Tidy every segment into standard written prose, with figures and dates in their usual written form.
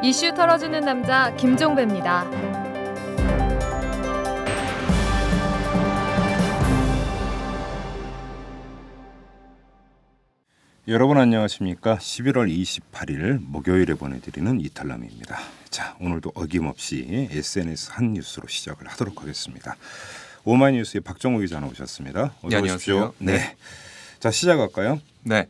이슈 털어주는 남자 김종배입니다. 여러분 안녕하십니까? 11월 28일 목요일에 보내드리는 이탈남입니다. 자, 오늘도 어김없이 SNS 한 뉴스로 시작을 하도록 하겠습니다. 오마이뉴스의 박정호 기자 나오셨습니다. 어서 오십시오. 네. 자, 시작할까요? 네.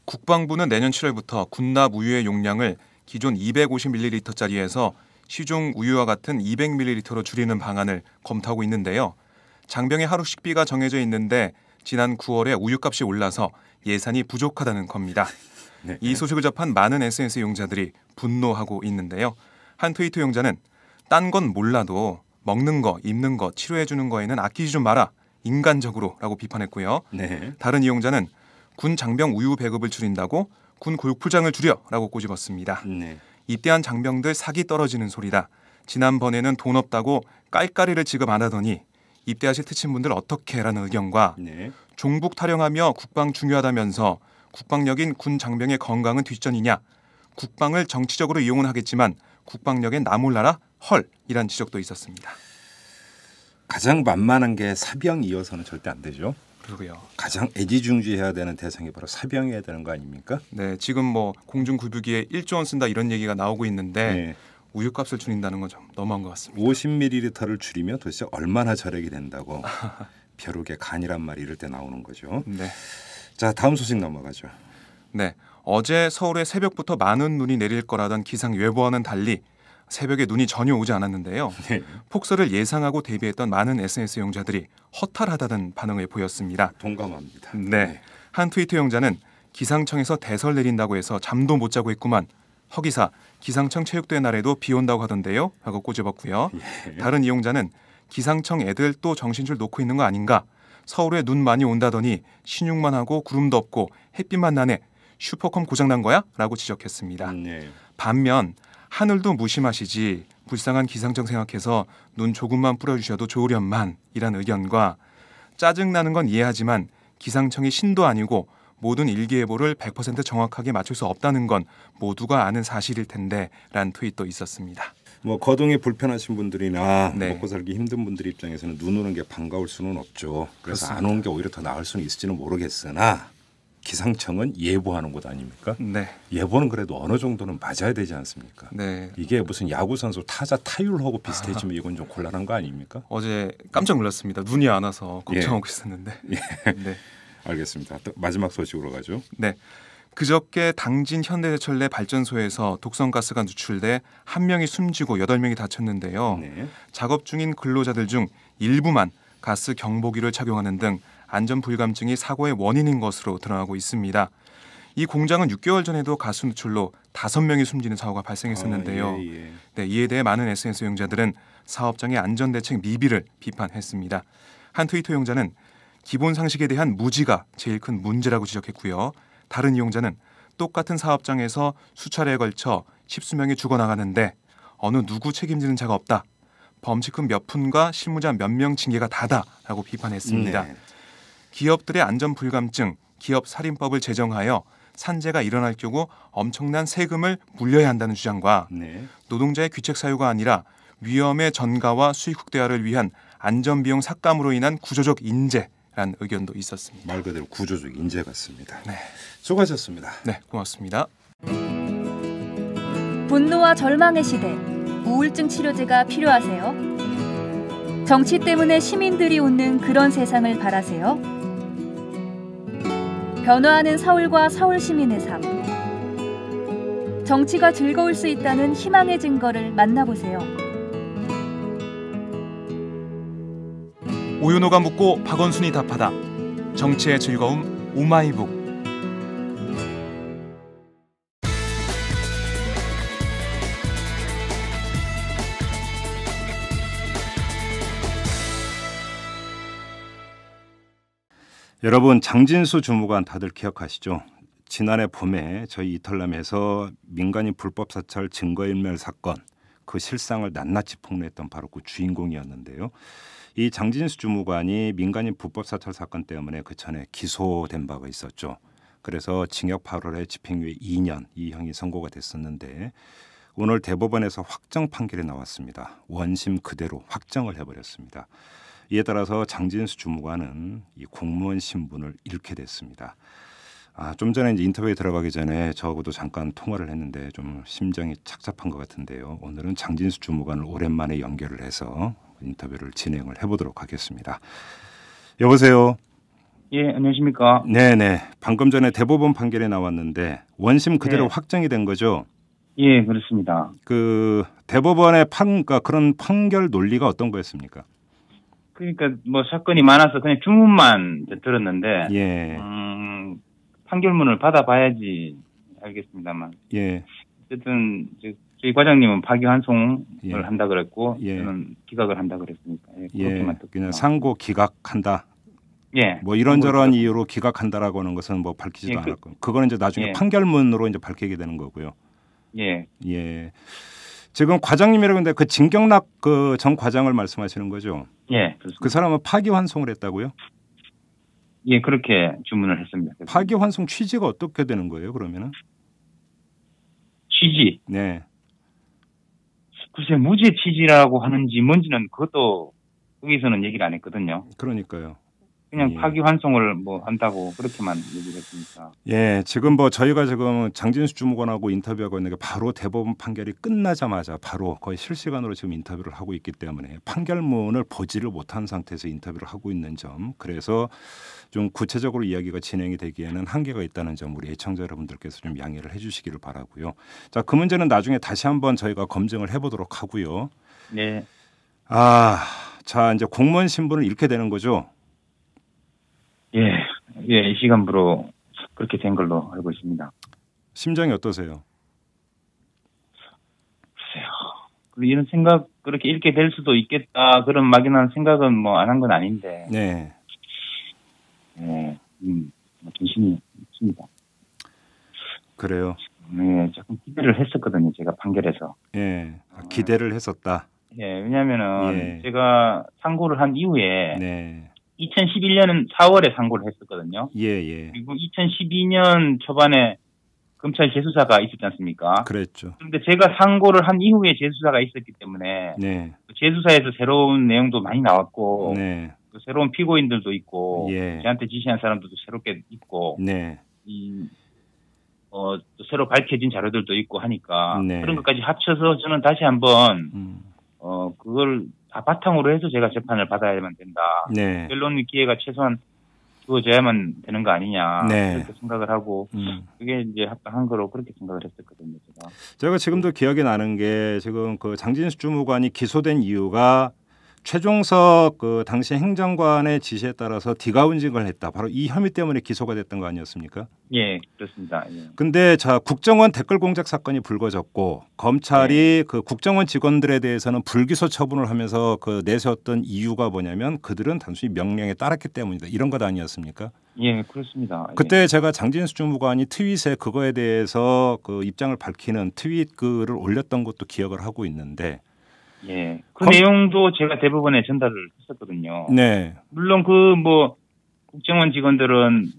국방부는 내년 7월부터 군납 우유의 용량을 기존 250ml짜리에서 시중 우유와 같은 200ml로 줄이는 방안을 검토하고 있는데요. 장병의 하루 식비가 정해져 있는데 지난 9월에 우유값이 올라서 예산이 부족하다는 겁니다. 네. 이 소식을 접한 많은 SNS 용자들이 분노하고 있는데요. 한 트위터 용자는 딴 건 몰라도 먹는 거, 입는 거, 치료해 주는 거에는 아끼지 좀 마라. 인간적으로 라고 비판했고요. 네. 다른 이용자는 군 장병 우유 배급을 줄인다고 군 골프장을 줄여 라고 꼬집었습니다. 네. 입대한 장병들 사기 떨어지는 소리다. 지난번에는 돈 없다고 깔깔이를 지급 안 하더니 입대하실 특친분들 어떻게 라는 의견과 네. 종북 타령하며 국방 중요하다면서 국방력인 군 장병의 건강은 뒷전이냐. 국방을 정치적으로 이용은 하겠지만 국방력엔 나 몰라라 헐 이란 지적도 있었습니다. 가장 만만한 게 사병이어서는 절대 안 되죠. 그러고요. 가장 애지중지해야 되는 대상이 바로 사병이어야 되는 거 아닙니까? 네, 지금 뭐 공중급유기에 1조 원 쓴다 이런 얘기가 나오고 있는데 네. 우유값을 줄인다는 건 좀 너무한 것 같습니다. 50ml를 줄이면 도대체 얼마나 절약이 된다고 벼룩의 간이란 말이 이럴 때 나오는 거죠. 네. 자, 다음 소식 넘어가죠. 네, 어제 서울에 새벽부터 많은 눈이 내릴 거라던 기상 예보와는 달리 새벽에 눈이 전혀 오지 않았는데요. 네. 폭설을 예상하고 대비했던 많은 SNS 용자들이 허탈하다는 반응을 보였습니다. 동감합니다. 네, 한 트위터 용자는 기상청에서 대설 내린다고 해서 잠도 못 자고 있구만. 허기사 기상청 체육대회 날에도 비 온다고 하던데요 하고 꼬집었고요. 예. 다른 이용자는 기상청 애들 또 정신줄 놓고 있는 거 아닌가. 서울에 눈 많이 온다더니 신용만 하고 구름도 없고 햇빛만 나네. 슈퍼컴 고장난 거야? 라고 지적했습니다. 네. 반면 하늘도 무심하시지 불쌍한 기상청 생각해서 눈 조금만 뿌려주셔도 좋으련만 이란 의견과 짜증나는 건 이해하지만 기상청이 신도 아니고 모든 일기예보를 100% 정확하게 맞출 수 없다는 건 모두가 아는 사실일 텐데 라는 트윗도 있었습니다. 뭐 거동이 불편하신 분들이나 네. 먹고 살기 힘든 분들 입장에서는 눈 오는 게 반가울 수는 없죠. 그래서 그렇습니다. 안 오는 게 오히려 더 나을 수는 있을지는 모르겠으나 기상청은 예보하는 곳 아닙니까? 네, 예보는 그래도 어느 정도는 맞아야 되지 않습니까? 네. 이게 무슨 야구 선수 타자 타율하고 비슷해지면 이건 좀 곤란한 거 아닙니까? 어제 깜짝 놀랐습니다. 눈이 안 와서 걱정하고 있었는데. 네. 알겠습니다. 또 마지막 소식으로 가죠. 네. 그저께 당진 현대제철 내 발전소에서 독성가스가 누출돼 한 명이 숨지고 8명이 다쳤는데요. 네. 작업 중인 근로자들 중 일부만 가스 경보기를 착용하는 등 안전 불감증이 사고의 원인인 것으로 드러나고 있습니다. 이 공장은 6개월 전에도 가스 누출로 5명이 숨지는 사고가 발생했었는데요. 예. 네, 이에 대해 많은 SNS 용자들은 사업장의 안전대책 미비를 비판했습니다. 한 트위터 용자는 기본 상식에 대한 무지가 제일 큰 문제라고 지적했고요. 다른 이용자는 똑같은 사업장에서 수차례에 걸쳐 십수명이 죽어나가는데 어느 누구 책임지는 자가 없다. 범칙금 몇 푼과 실무자 몇 명 징계가 다다라고 비판했습니다. 네. 기업들의 안전 불감증, 기업 살인법을 제정하여 산재가 일어날 경우 엄청난 세금을 물려야 한다는 주장과 네. 노동자의 귀책 사유가 아니라 위험의 전가와 수익 극대화를 위한 안전비용 삭감으로 인한 구조적 인재라는 의견도 있었습니다. 말 그대로 구조적 인재 같습니다. 네. 수고하셨습니다. 네, 고맙습니다. 분노와 절망의 시대, 우울증 치료제가 필요하세요? 정치 때문에 시민들이 웃는 그런 세상을 바라세요? 변화하는 서울과 서울 시민의 삶. 정치가 즐거울 수 있다는 희망의 증거를 만나보세요. 오연호가 묻고 박원순이 답하다. 정치의 즐거움 오마이북. 여러분, 장진수 주무관 다들 기억하시죠? 지난해 봄에 저희 이탈남에서 민간인 불법 사찰 증거인멸 사건, 그 실상을 낱낱이 폭로했던 바로 그 주인공이었는데요. 이 장진수 주무관이 민간인 불법 사찰 사건 때문에 그 전에 기소된 바가 있었죠. 그래서 징역 8월에 집행유예 2년 이 형이 선고가 됐었는데 오늘 대법원에서 확정 판결이 나왔습니다. 원심 그대로 확정을 해버렸습니다. 이에 따라서 장진수 주무관은 이 공무원 신분을 잃게 됐습니다. 좀 전에 이제 인터뷰에 들어가기 전에 저하고도 잠깐 통화를 했는데 좀 심정이 착잡한 것 같은데요. 오늘은 장진수 주무관을 오랜만에 연결을 해서 인터뷰를 진행을 해보도록 하겠습니다. 여보세요. 예, 안녕하십니까. 네네. 방금 전에 대법원 판결이 나왔는데 원심 그대로 네. 확정이 된 거죠? 예, 그렇습니다. 그 대법원의 그러니까 그런 판결 논리가 어떤 거였습니까? 그러니까 뭐 사건이 많아서 그냥 주문만 들었는데 예. 판결문을 받아봐야지 알겠습니다만. 예. 어쨌든 저희 과장님은 파기환송을 예. 한다 그랬고 예. 저는 기각을 한다 그랬으니까. 예, 예. 그렇게만 듣고. 그냥 상고 기각한다. 예. 뭐 이런저런 이유로 기각한다라고 하는 것은 뭐 밝히지도 예, 않았고 그거는 이제 나중에 예. 판결문으로 이제 밝히게 되는 거고요. 예. 예. 지금 과장님이라고 했는데 그 진경락 그 전 과장을 말씀하시는 거죠? 예, 그렇습니다. 그 사람은 파기환송을 했다고요? 예, 그렇게 주문을 했습니다. 그래서 파기환송 취지가 어떻게 되는 거예요? 그러면은? 취지. 네. 글쎄 무죄 취지라고 하는지 뭔지는 그것도 거기서는 얘기를 안 했거든요. 그러니까요. 그냥 예. 파기환송을 뭐 한다고 그렇게만 얘기를 했으니까. 예, 지금 뭐 저희가 지금 장진수 주무관하고 인터뷰하고 있는 게 바로 대법원 판결이 끝나자마자 바로 거의 실시간으로 지금 인터뷰를 하고 있기 때문에 판결문을 보지를 못한 상태에서 인터뷰를 하고 있는 점, 그래서 좀 구체적으로 이야기가 진행이 되기에는 한계가 있다는 점 우리 애청자 여러분들께서 좀 양해를 해주시기를 바라고요. 자, 그 문제는 나중에 다시 한번 저희가 검증을 해보도록 하고요. 네. 자 이제 공무원 신분을 잃게 되는 거죠. 예, 예, 이 시간부로 그렇게 된 걸로 알고 있습니다. 심정이 어떠세요? 글쎄요. 이런 생각, 그렇게 읽게 될 수도 있겠다, 그런 막연한 생각은 뭐 안 한 건 아닌데. 네. 예, 정신이 없습니다. 그래요. 예, 조금 기대를 했었거든요, 제가 판결에서. 예. 기대를 했었다. 예, 왜냐면은 예. 제가 상고를 한 이후에 네. 2011년은 4월에 상고를 했었거든요. 예. 그리고 2012년 초반에 검찰 재수사가 있었지 않습니까? 그랬죠. 그런데 제가 상고를 한 이후에 재수사가 있었기 때문에 네. 재수사에서 새로운 내용도 많이 나왔고 네. 또 새로운 피고인들도 있고 예. 저한테 지시한 사람들도 새롭게 있고 네. 또 새로 밝혀진 자료들도 있고 하니까 네. 그런 것까지 합쳐서 저는 다시 한번 음. 그걸 다 바탕으로 해서 제가 재판을 받아야만 된다. 네. 변론 기회가 최소한 주어져야만 되는 거 아니냐. 네. 그렇게 생각을 하고 그게 이제 합당한 거로 그렇게 생각을 했었거든요. 제가 지금도 기억이 나는 게 지금 그 장진수 주무관이 기소된 이유가 최종석 그 당시 행정관의 지시에 따라서 디가운징을 했다. 바로 이 혐의 때문에 기소가 됐던 거 아니었습니까? 예, 그렇습니다. 예. 근데 자 국정원 댓글 공작 사건이 불거졌고 검찰이 그 국정원 직원들에 대해서는 불기소 처분을 하면서 그 내세웠던 이유가 뭐냐면 그들은 단순히 명령에 따랐기 때문이다. 이런 것 아니었습니까? 예, 그렇습니다. 그때 제가 장진수 주무관이 트윗에 그거에 대해서 그 입장을 밝히는 트윗 글을 올렸던 것도 기억을 하고 있는데 예. 그 내용도 제가 대법원에 전달을 했었거든요. 네. 물론 국정원 직원들은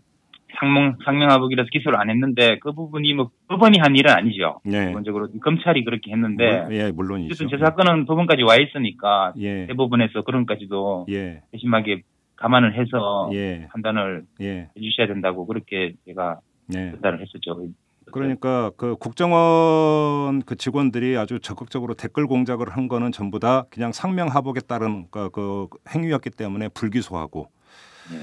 상명하복이라서 기소를 안 했는데 그 부분이 뭐 법원이 한 일은 아니죠. 네. 기본적으로 검찰이 그렇게 했는데. 예, 물론이죠. 어쨌든 제 사건은 법원까지 와 있으니까 예. 대법원에서 그런 것까지도 예. 세심하게 감안을 해서 예. 판단을 예. 해주셔야 된다고 그렇게 제가 네. 전달을 했었죠. 그러니까 그 국정원 그 직원들이 아주 적극적으로 댓글 공작을 한 거는 전부 다 그냥 상명하복에 따른 그 행위였기 때문에 불기소하고 예.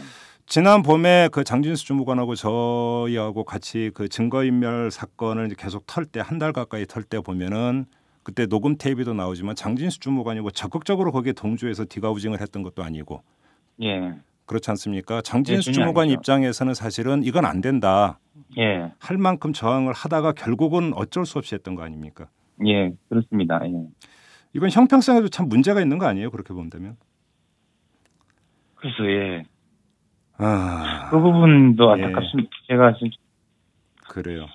지난 봄에 그 장진수 주무관하고 저희하고 같이 그 증거인멸 사건을 계속 털 때 한 달 가까이 털 때 보면은 그때 녹음 테이프도 나오지만 장진수 주무관이 뭐 적극적으로 거기에 동조해서 디가우징을 했던 것도 아니고 예. 그렇지 않습니까? 장진수 네, 주무관 아니죠. 입장에서는 사실은 이건 안 된다. 예. 할 만큼 저항을 하다가 결국은 어쩔 수 없이 했던 거 아닙니까? 예, 그렇습니다. 예. 이건 형평성에도 참 문제가 있는 거 아니에요? 그렇게 본다면. 그래서 예. 아, 그 부분도 예. 안타깝습니다. 제가 진짜 그래요.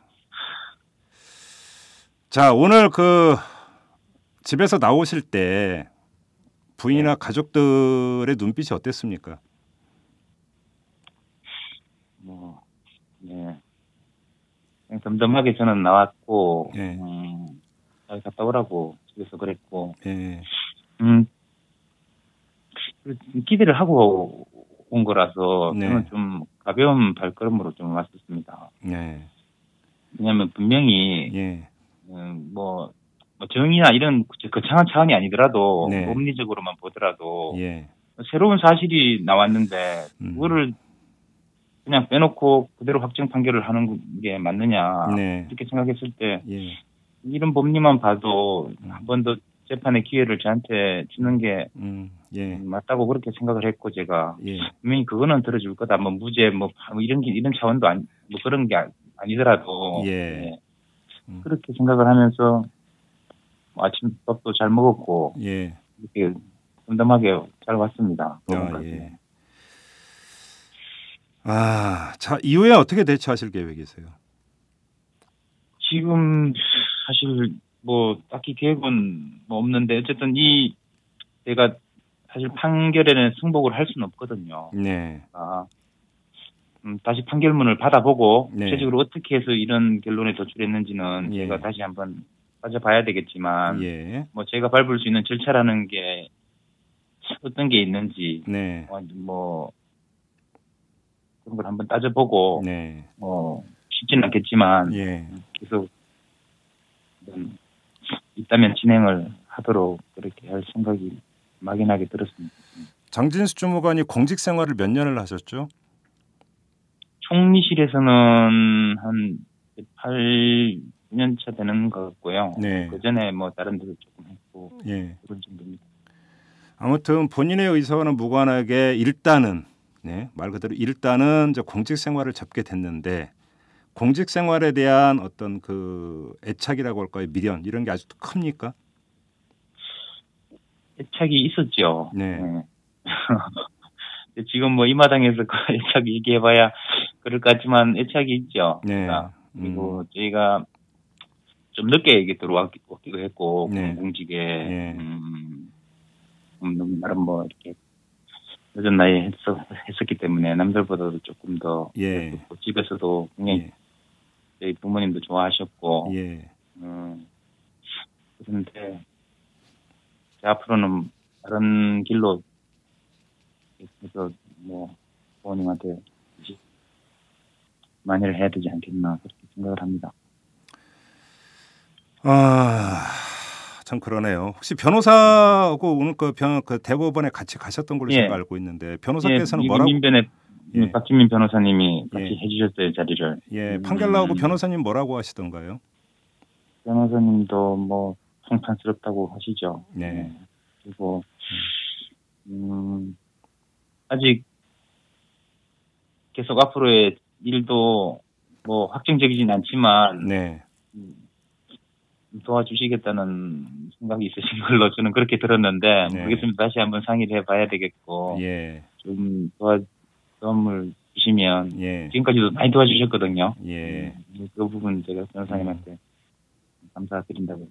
자, 오늘 그 집에서 나오실 때 부인이나 가족들의 눈빛이 어땠습니까? 뭐 예. 그냥 덤덤하게 저는 나왔고, 예. 잘 갔다 오라고 집에서 그랬고, 예. 기대를 하고 온 거라서 네. 저는 좀 가벼운 발걸음으로 좀 왔었습니다. 예. 왜냐하면 분명히 예. 뭐 정의나 이런 거창한 차원이 아니더라도 네. 논리적으로만 보더라도 예. 새로운 사실이 나왔는데 그거를 그냥 빼놓고 그대로 확정 판결을 하는 게 맞느냐 네. 이렇게 생각했을 때 예. 이런 법리만 봐도 한 번 더 재판의 기회를 저한테 주는 게 예. 맞다고 그렇게 생각을 했고 제가 예. 분명히 그거는 들어줄 거다 뭐 무죄 뭐 이런 차원도 아니 뭐 그런 게 아니더라도 예. 예. 그렇게 생각을 하면서 아침밥도 잘 먹었고 예. 이렇게 덤덤하게 잘 왔습니다. 예. 자, 이후에 어떻게 대처하실 계획이세요? 지금 사실 뭐 딱히 계획은 뭐 없는데 어쨌든 제가 사실 판결에는 승복을 할 수는 없거든요. 네. 다시 판결문을 받아보고 네. 구체적으로 어떻게 해서 이런 결론에 도출했는지는 예. 제가 다시 한번 따져봐야 되겠지만 예. 뭐 제가 밟을 수 있는 절차라는 게 어떤 게 있는지 네. 뭐 그런 걸 한번 따져보고 네. 쉽지는 않겠지만 예. 계속 있다면 진행을 하도록 그렇게 할 생각이 막연하게 들었습니다. 장진수 주무관이 공직 생활을 몇 년을 하셨죠? 총리실에서는 한 8년 차 되는 것 같고요. 네. 그 전에 뭐 다른 데도 조금 했고 예. 그런 정도입니다. 아무튼 본인의 의사와는 무관하게 일단은 말 그대로 일단은 이제 공직 생활을 접게 됐는데 공직 생활에 대한 어떤 그 애착이라고 할까요? 미련 이런 게 아직도 큽니까? 애착이 있었죠. 네. 지금 뭐 이 마당에서 그 애착 얘기해봐야 그럴 것 같지만 애착이 있죠. 네. 그리고 저희가 좀 늦게 이게 들어왔기도 했고 네. 공직에 예. 나름 뭐 이렇게 늦은 나이에 했었기 때문에 남들보다도 조금 더 예. 집에서도 굉장히 저희 부모님도 좋아하셨고 예. 그런데 앞으로는 다른 길로 그래서 뭐 부모님한테 만회를 해야 되지 않겠나 그렇게 생각을 합니다. 참 그러네요. 혹시 변호사하고 오늘 그 대법원에 같이 가셨던 걸로 예. 제가 알고 있는데 변호사께서는 뭐라고? 박진민 변호사님이 같이 예. 해주셨어요 자리를. 예, 판결 나오고 변호사님 뭐라고 하시던가요? 변호사님도 뭐 성탄스럽다고 하시죠. 네. 그리고 아직 계속 앞으로의 일도 뭐 확정적이진 않지만 네. 도와주시겠다는 생각이 있으신 걸로 저는 그렇게 들었는데 네. 모르겠습니다. 다시 한번 상의를 해봐야 되겠고 예. 좀 도움을 주시면 예. 지금까지도 많이 도와주셨거든요. 예. 그 부분 제가 변호사님한테 감사드린다고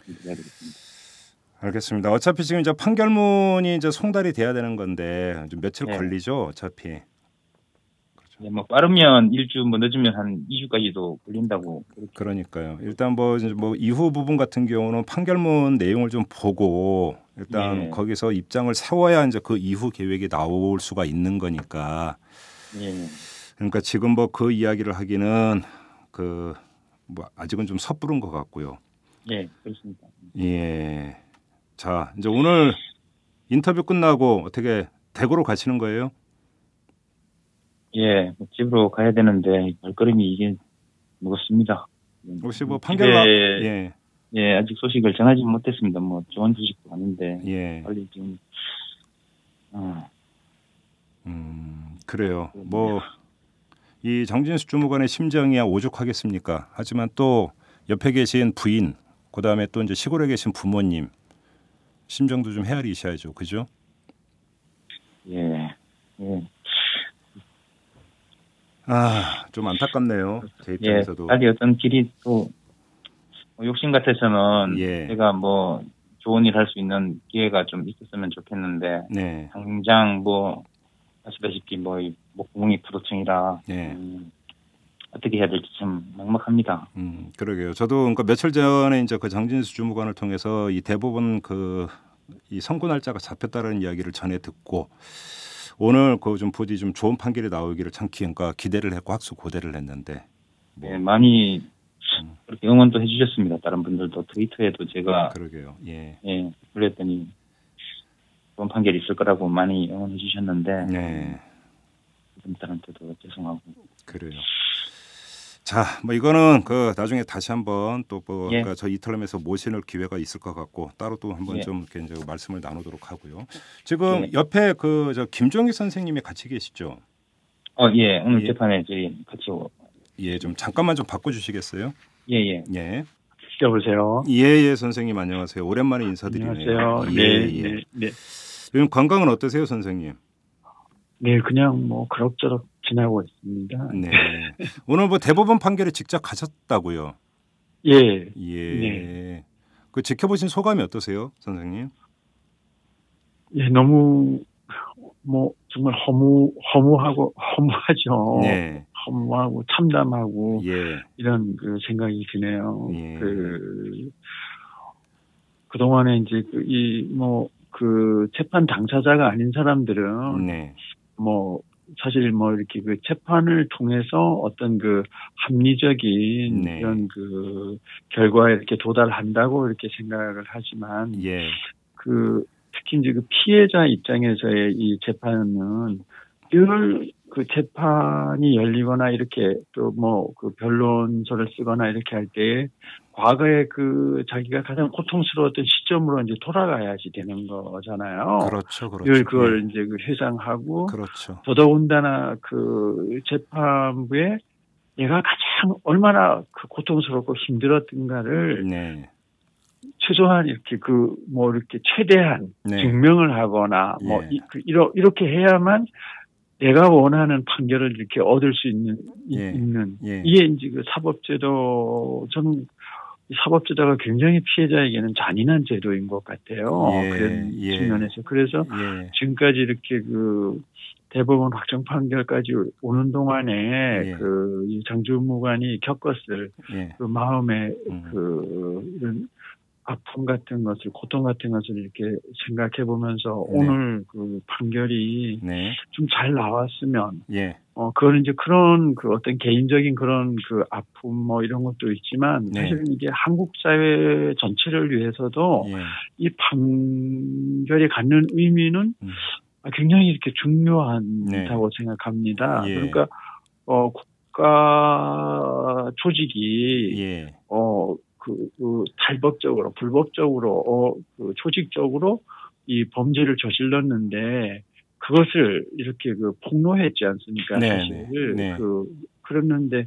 드려야 되겠습니다. 알겠습니다. 어차피 지금 이제 판결문이 이제 송달이 돼야 되는 건데 좀 며칠 네. 걸리죠, 어차피. 네, 뭐 빠르면 일주, 뭐 늦으면 한 2주까지도 걸린다고. 그러니까요. 일단 뭐 이후 부분 같은 경우는 판결문 내용을 좀 보고 일단 네. 거기서 입장을 세워야 이제 그 이후 계획이 나올 수가 있는 거니까. 예. 그러니까 지금 뭐 그 이야기를 하기는 뭐 아직은 좀 섣부른 것 같고요. 예, 그렇습니다. 예. 자, 이제 오늘 인터뷰 끝나고 어떻게 대구로 가시는 거예요? 예, 뭐 집으로 가야 되는데 발걸음이 이게 무겁습니다. 혹시 뭐 판결 예. 예, 아직 소식을 전하지 못했습니다. 뭐 좋은 소식도 아닌데 예. 빨리 지금 그래요. 뭐 이 장진수 주무관의 심정이야 오죽하겠습니까? 하지만 또 옆에 계신 부인, 그다음에 또 이제 시골에 계신 부모님 심정도 좀 헤아리셔야죠. 그죠? 예. 예. 좀 안타깝네요. 제 예, 입장에서도. 빨리 어떤 길이 또 욕심 같아서는 예. 제가 뭐 좋은 일 할 수 있는 기회가 좀 있었으면 좋겠는데 네. 당장 뭐 아시다시피 뭐 목구멍이 부도층이라 네. 어떻게 해야 될지 참 막막합니다. 그러게요. 저도 그러니까 며칠 전에 이제 그 장진수 주무관을 통해서 이 대법원 이 선고 날짜가 잡혔다는 이야기를 전해 듣고 오늘 그 좀 부디 좀 좋은 판결이 나오기를 참 그러니까 기대를 했고 학수고대를 했는데 네, 많이 그렇게 응원도 해주셨습니다. 다른 분들도 트위터에도 제가 그러게요. 예. 그랬더니 좋은 판결이 있을 거라고 많이 응원해 주셨는데 네. 분들한테도 죄송하고 그래요. 자, 뭐 이거는 그 나중에 다시 한번 또 뭐 예. 그러니까 저 이탈람에서 모실 기회가 있을 것 같고 따로 또 한번 예. 좀 이렇게 이제 말씀을 나누도록 하고요. 지금 예. 옆에 그 저 김종희 선생님이 같이 계시죠? 예, 오늘 예. 재판에 저희 같이 예, 좀 잠깐만 좀 바꿔주시겠어요? 예. 예. 여보세요. 예, 선생님 안녕하세요. 오랜만에 인사드리네요. 안녕하세요. 예. 네. 요즘 건강은 어떠세요, 선생님? 네, 그냥 뭐 그럭저럭 지나고 있습니다. 네. 오늘 뭐 대법원 판결에 직접 가셨다고요? 예. 예. 네. 그 지켜보신 소감이 어떠세요, 선생님? 예, 너무 뭐 정말 허무하죠. 네. 허무하고 참담하고 예. 이런 그 생각이 드네요. 예. 그동안에 이제 그 재판 당사자가 아닌 사람들은 네. 뭐 사실 뭐 이렇게 그 재판을 통해서 어떤 그 합리적인 네. 이런 그 결과에 이렇게 도달한다고 이렇게 생각을 하지만 예. 특히 이제 그 피해자 입장에서의 이 재판은 늘 그 재판이 열리거나 이렇게 또 뭐 그 변론서를 쓰거나 이렇게 할 때 과거에 그 자기가 가장 고통스러웠던 시점으로 이제 돌아가야지 되는 거잖아요. 그렇죠. 늘 그걸 이제 그 회상하고 그렇죠. 더더군다나 그 재판부에 내가 가장 얼마나 그 고통스럽고 힘들었던가를 네. 최소한 이렇게 이렇게 최대한 네. 증명을 하거나 예. 이렇게 해야만 내가 원하는 판결을 이렇게 얻을 수 있는 예. 예. 이게 이제 그 저는 사법제도가 굉장히 피해자에게는 잔인한 제도인 것 같아요. 예. 그런 예. 측면에서. 그래서 예. 지금까지 이렇게 그 대법원 확정 판결까지 오는 동안에 예. 이 장주무관이 겪었을 예. 그 마음의 이런 아픔 같은 것을, 고통 같은 것을 이렇게 생각해 보면서 네. 오늘 그 판결이 네. 좀 잘 나왔으면, 예. 그거는 이제 그런 그 어떤 개인적인 그런 그 아픔 뭐 이런 것도 있지만, 네. 사실은 이게 한국 사회 전체를 위해서도 예. 이 판결이 갖는 의미는 굉장히 이렇게 중요하다고 생각합니다. 예. 그러니까, 국가 조직이, 예. 탈법적으로, 불법적으로, 조직적으로 이 범죄를 저질렀는데, 그것을 이렇게 폭로했지 않습니까? 네, 사실. 네. 그랬는데,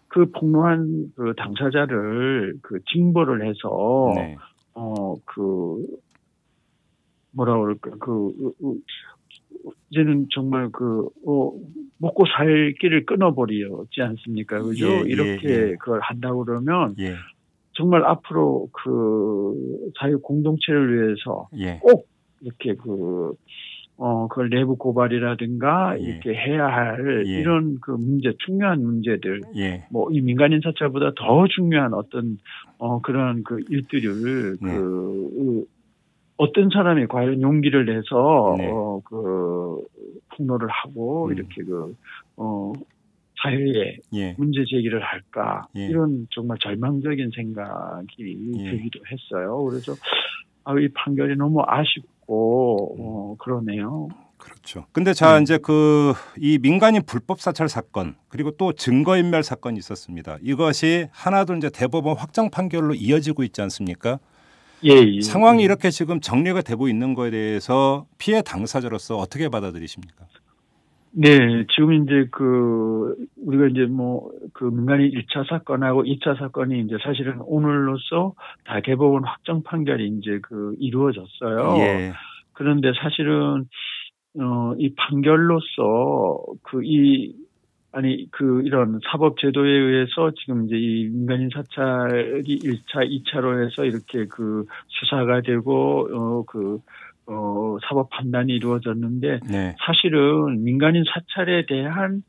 그 폭로한 그 당사자를 징벌을 해서, 네. 뭐라 그럴까, 이제는 정말 먹고 살 길을 끊어버리지 않습니까? 그죠? 예, 이렇게 예. 그걸 한다고 그러면, 예. 정말 앞으로 사회 공동체를 위해서 예. 꼭 이렇게 그걸 내부 고발이라든가 예. 이렇게 해야 할 예. 이런 중요한 문제들, 예. 뭐 이 민간인 사찰보다 더 중요한 어떤 그런 일들을 네. 어떤 사람이 과연 용기를 내서 네. 폭로를 하고 이렇게 사회에 예. 문제 제기를 할까 예. 이런 정말 절망적인 생각이 예. 들기도 했어요. 그래서 이 판결이 너무 아쉽고 그러네요. 그렇죠. 근데 이제 이 민간인 불법 사찰 사건 그리고 또 증거인멸 사건이 있었습니다. 이것이 하나둘 이제 대법원 확정 판결로 이어지고 있지 않습니까? 예. 상황이 이렇게 지금 정리가 되고 있는 거에 대해서 피해 당사자로서 어떻게 받아들이십니까? 네, 지금 이제 우리가 이제 민간인 1차 사건하고 2차 사건이 이제 사실은 오늘로써 다 대법원 확정 판결이 이제 이루어졌어요. 예. 그런데 사실은, 이 판결로서 이런 사법제도에 의해서 지금 이제 이 민간인 사찰이 1차, 2차로 해서 이렇게 수사가 되고, 사법 판단이 이루어졌는데 네. 사실은 민간인 사찰에 대한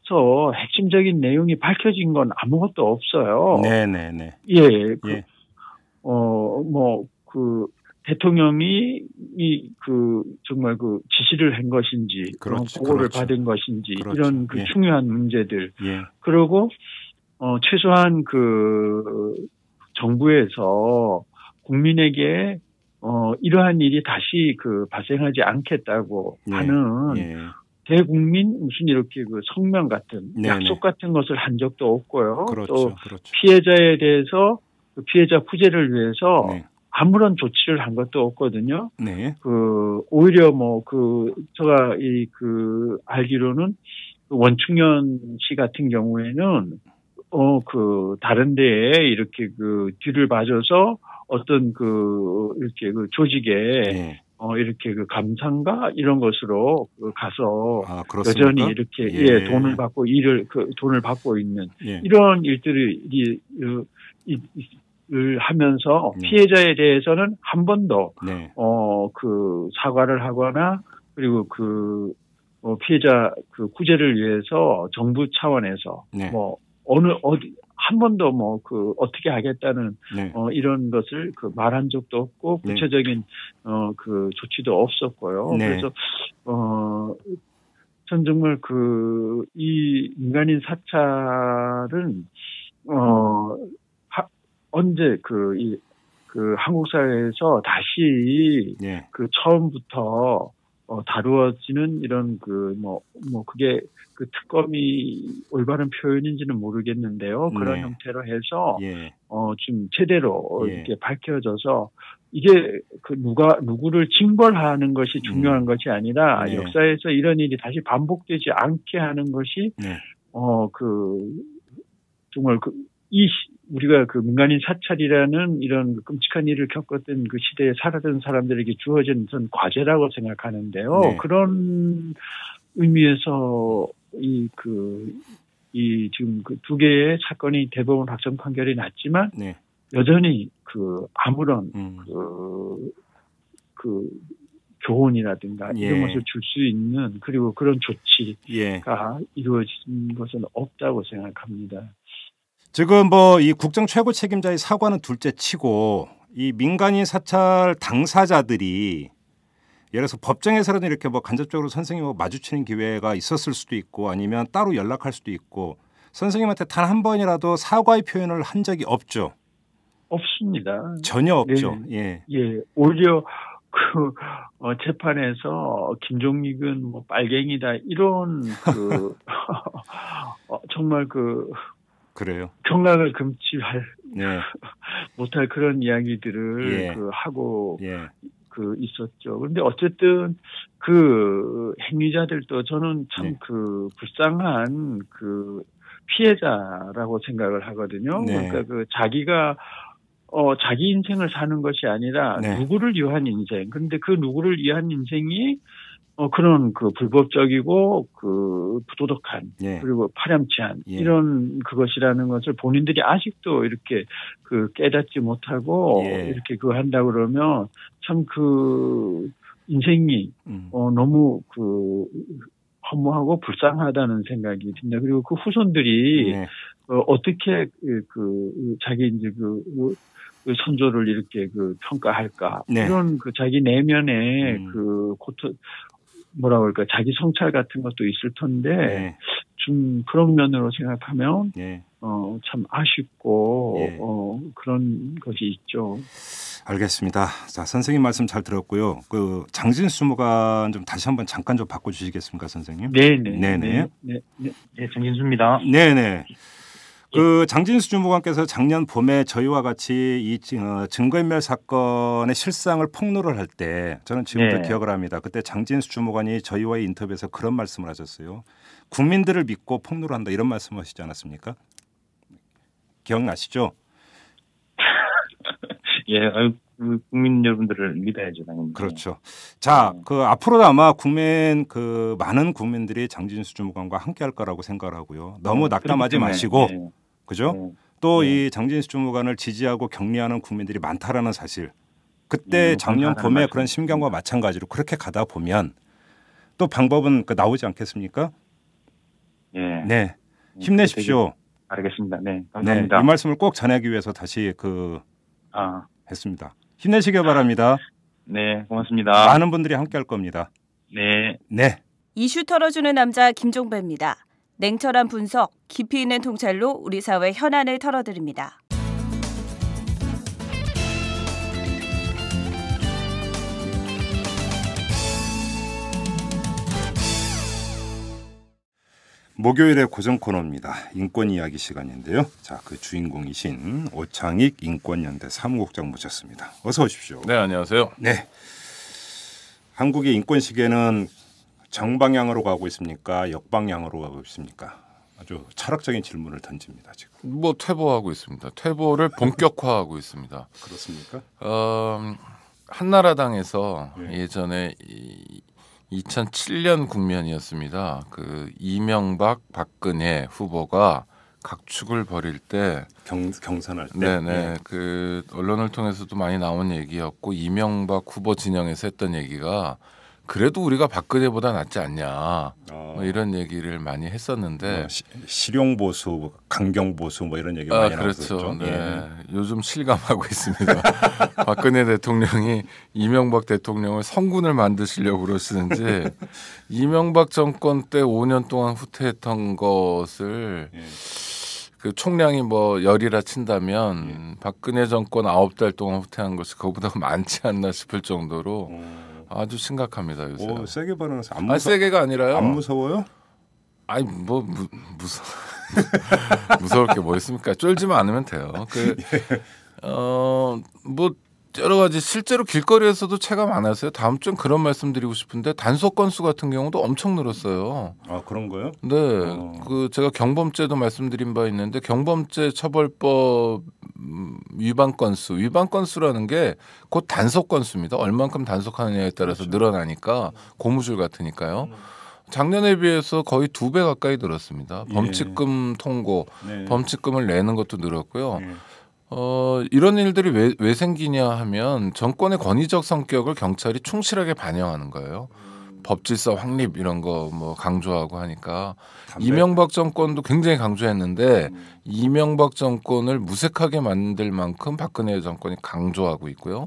벌써부터 핵심적인 내용이 밝혀진 건 아무것도 없어요. 네네네. 예, 예. 대통령이 정말 지시를 한 것인지, 그렇죠. 보고를 그렇죠. 받은 것인지, 그렇죠. 이런 예. 중요한 문제들. 예. 그리고, 최소한 정부에서 국민에게, 이러한 일이 다시 발생하지 않겠다고 예. 하는 예. 대국민 무슨 이렇게 성명 같은, 네네. 약속 같은 것을 한 적도 없고요. 그렇죠. 또 그렇죠. 피해자에 대해서 피해자 구제를 위해서 네. 아무런 조치를 한 것도 없거든요. 네. 오히려 제가 알기로는 원충년 씨 같은 경우에는, 다른 데에 이렇게 뒤를 봐줘서 어떤 이렇게 조직에, 예. 이렇게 감상가 이런 것으로 가서 그렇습니까? 여전히 이렇게 예. 돈을 받고 돈을 받고 있는 예. 이런 일들이 하면서 네. 피해자에 대해서는 한 번도 네. 사과를 하거나 그리고 피해자 구제를 위해서 정부 차원에서 네. 한 번도 어떻게 하겠다는 네. 이런 것을 말한 적도 없고 네. 구체적인 조치도 없었고요. 네. 그래서 전 정말 이 민간인 사찰은 언제 한국 사회에서 다시 네. 처음부터 다루어지는 이런 그게 특검이 올바른 표현인지는 모르겠는데요. 그런 네. 형태로 해서 예. 좀 제대로 예. 이렇게 밝혀져서 이게 누구를 징벌하는 것이 중요한 것이 아니라 네. 역사에서 이런 일이 다시 반복되지 않게 하는 것이 네. 정말 우리가 민간인 사찰이라는 이런 끔찍한 일을 겪었던 시대에 살아던 사람들에게 주어진 전 과제라고 생각하는데요. 네. 그런 의미에서 지금 두 개의 사건이 대법원 확정 판결이 났지만 네. 여전히 아무런 교훈이라든가 예. 이런 것을 줄 수 있는 그리고 그런 조치가 예. 이루어진 것은 없다고 생각합니다. 지금 이 국정 최고 책임자의 사과는 둘째치고 이 민간인 사찰 당사자들이 예를 들어서 법정에서라도 이렇게 간접적으로 선생님하고 마주치는 기회가 있었을 수도 있고 아니면 따로 연락할 수도 있고 선생님한테 단 한 번이라도 사과의 표현을 한 적이 없죠. 없습니다. 전혀 없죠. 네. 예. 오히려 재판에서 김종익은 빨갱이다 이런 정말 그래요. 경락을 금치할 네. 못할 그런 이야기들을 예. 하고 예. 있었죠. 그런데 어쨌든 행위자들도 저는 참 네. 불쌍한 피해자라고 생각을 하거든요. 네. 그러니까 자기가 자기 인생을 사는 것이 아니라 네. 누구를 위한 인생. 그런데 누구를 위한 인생이 그런 불법적이고 부도덕한 예. 그리고 파렴치한 예. 이런 그것이라는 것을 본인들이 아직도 이렇게 깨닫지 못하고 예. 이렇게 한다 그러면 참 인생이 너무 허무하고 불쌍하다는 생각이 듭니다. 그리고 후손들이 네. 어떻게 자기 이제 선조를 이렇게 평가할까 네. 이런 자기 내면에 자기 성찰 같은 것도 있을 텐데 네. 좀 그런 면으로 생각하면 네. 참 아쉽고 예. 그런 것이 있죠. 알겠습니다. 자, 선생님 말씀 잘 들었고요. 장진수 주무관 좀 다시 한번 잠깐 좀 바꿔주시겠습니까, 선생님? 네네. 네네. 네, 장진수입니다. 네네. 장진수 주무관께서 작년 봄에 저희와 같이 이 증거인멸 사건의 실상을 폭로를 할 때 저는 지금도 네. 기억을 합니다. 그때 장진수 주무관이 저희와의 인터뷰에서 그런 말씀을 하셨어요. 국민들을 믿고 폭로를 한다 이런 말씀을 하시지 않았습니까? 기억나시죠? 예, 국민 여러분들을 믿어야죠, 당연히. 그렇죠. 자, 앞으로도 아마 많은 국민들이 장진수 주무관과 함께할 거라고 생각을 하고요. 너무 낙담하지 마시고, 네. 그죠? 네. 또 이 장진수 주무관을 지지하고 격려하는 국민들이 많다라는 사실. 그때 작년 봄에 그런 심경과 마찬가지로 그렇게 가다 보면 또 방법은 나오지 않겠습니까? 예. 네, 힘내십시오. 알겠습니다. 네, 네, 감사합니다. 이 말씀을 꼭 전하기 위해서 다시 했습니다. 힘내시길 바랍니다. 네, 고맙습니다. 많은 분들이 함께할 겁니다. 네. 네. 이슈 털어주는 남자 김종배입니다. 냉철한 분석, 깊이 있는 통찰로 우리 사회 현안을 털어드립니다. 목요일의 고정 코너입니다. 인권 이야기 시간인데요. 자, 그 주인공이신 오창익 인권연대 사무국장 모셨습니다. 어서 오십시오. 네, 안녕하세요. 네. 한국의 인권 시계는 정방향으로 가고 있습니까? 역방향으로 가고 있습니까? 아주 철학적인 질문을 던집니다. 지금. 뭐 퇴보하고 있습니다. 퇴보를 본격화하고 있습니다. 그렇습니까? 한나라당에서 네. 예전에 2007년 국면이었습니다. 그 이명박, 박근혜 후보가 각축을 벌일 때, 경선할 때, 네네, 그 언론을 통해서도 많이 나온 얘기였고 이명박 후보 진영에서 했던 얘기가 그래도 우리가 박근혜보다 낫지 않냐, 뭐 이런 얘기를 많이 했었는데 실용 보수, 강경 보수 뭐 이런 얘기 많이 그렇죠. 나왔었죠. 네. 예. 요즘 실감하고 있습니다. 박근혜 대통령이 이명박 대통령을 성군을 만드시려고 그러시는지 이명박 정권 때 5년 동안 후퇴했던 것을 그 총량이 뭐 열이라 친다면 박근혜 정권 9달 동안 후퇴한 것이 그거보다 많지 않나 싶을 정도로 아주 심각합니다 요새. 세게 반응해서 세게가 아니라요. 안 무서워요? 아니 뭐 무서울 게 뭐 있습니까? 쫄지만 않으면 돼요. 뭐 여러 가지 실제로 길거리에서도 체감 안 하세요? 다음 주엔 그런 말씀드리고 싶은데 단속 건수 같은 경우도 엄청 늘었어요. 아 그런 거요? 네, 그 제가 경범죄도 말씀드린 바 있는데 경범죄 처벌법 위반 건수라는 게 곧 단속 건수입니다. 얼만큼 단속하느냐에 따라서 그렇죠. 늘어나니까 고무줄 같으니까요. 작년에 비해서 거의 2배 가까이 늘었습니다. 범칙금 통고, 범칙금을 내는 것도 늘었고요. 이런 일들이 왜 생기냐 하면 정권의 권위적 성격을 경찰이 충실하게 반영하는 거예요. 법질서 확립 이런 거 뭐 강조하고 하니까 이명박 정권도 굉장히 강조했는데 이명박 정권을 무색하게 만들 만큼 박근혜 정권이 강조하고 있고요.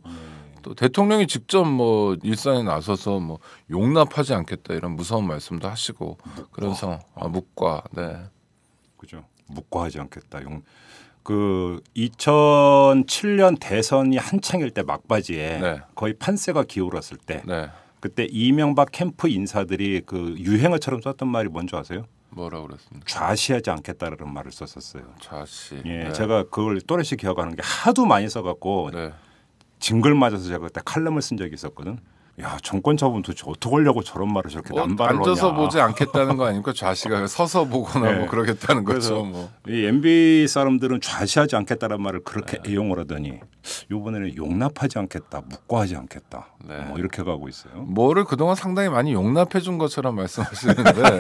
또 대통령이 직접 뭐 일선에 나서서 뭐 용납하지 않겠다 이런 무서운 말씀도 하시고 그런 상황. 묵과 네. 그죠. 묵과하지 않겠다. 그 2007년 대선이 한창일 때 막바지에 거의 판세가 기울었을 때 그때 이명박 캠프 인사들이 그 유행어처럼 썼던 말이 뭔지 아세요? 뭐라고 그랬습니까? 좌시하지 않겠다라는 말을 썼었어요. 좌시. 예, 제가 그걸 또렷이 기억하는 게 하도 많이 써갖고 징글 맞아서 제가 그때 칼럼을 쓴 적이 있었거든. 야 정권 잡으면 도대체 어떻게 하려고 저런 말을 저렇게 남발을 하냐. 앉아서 보지 않겠다는 거 아닙니까? 좌시가 서서 보거나 뭐 그러겠다는 거죠. 뭐. 이 MB 사람들은 좌시하지 않겠다는 말을 그렇게 애용을 하더니 이번에는 용납하지 않겠다, 묵과하지 않겠다. 뭐 이렇게 가고 있어요. 뭐를 그동안 상당히 많이 용납해 준 것처럼 말씀하시는데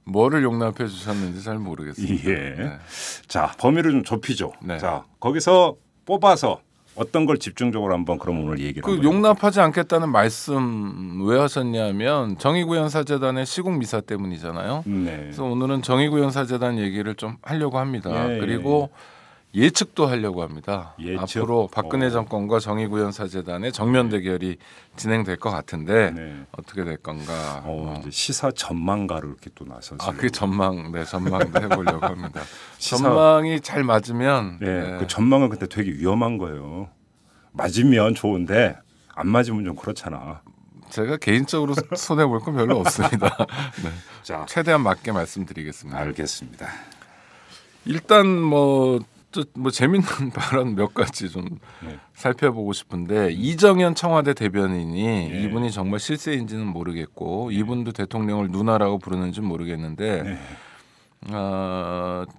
뭐를 용납해 주셨는지 잘 모르겠습니다. 예. 자 범위를 좀 좁히죠. 자 거기서 뽑아서 어떤 걸 집중적으로 한번 그럼 오늘 얘기를 그 용납하지 않겠다는 말씀 왜 하셨냐면 정의구현사재단의 시국 미사 때문이잖아요. 그래서 오늘은 정의구현사재단 얘기를 좀 하려고 합니다. 그리고 예측도 하려고 합니다. 앞으로 박근혜 정권과 정의구현사재단의 정면 대결이 진행될 것 같은데 어떻게 될 건가. 이제 시사 전망가로 이렇게 또 나서서. 그 전망도 해보려고 합니다. 전망이 잘 맞으면. 그 전망은 근데 되게 위험한 거예요. 맞으면 좋은데 안 맞으면 좀 그렇잖아. 제가 개인적으로 손해 볼 건 별로 없습니다. 자, 최대한 맞게 말씀드리겠습니다. 알겠습니다. 일단 뭐 재밌는 발언 몇 가지 좀 살펴보고 싶은데 이정현 청와대 대변인이 이분이 정말 실세인지는 모르겠고 이분도 대통령을 누나라고 부르는지는 모르겠는데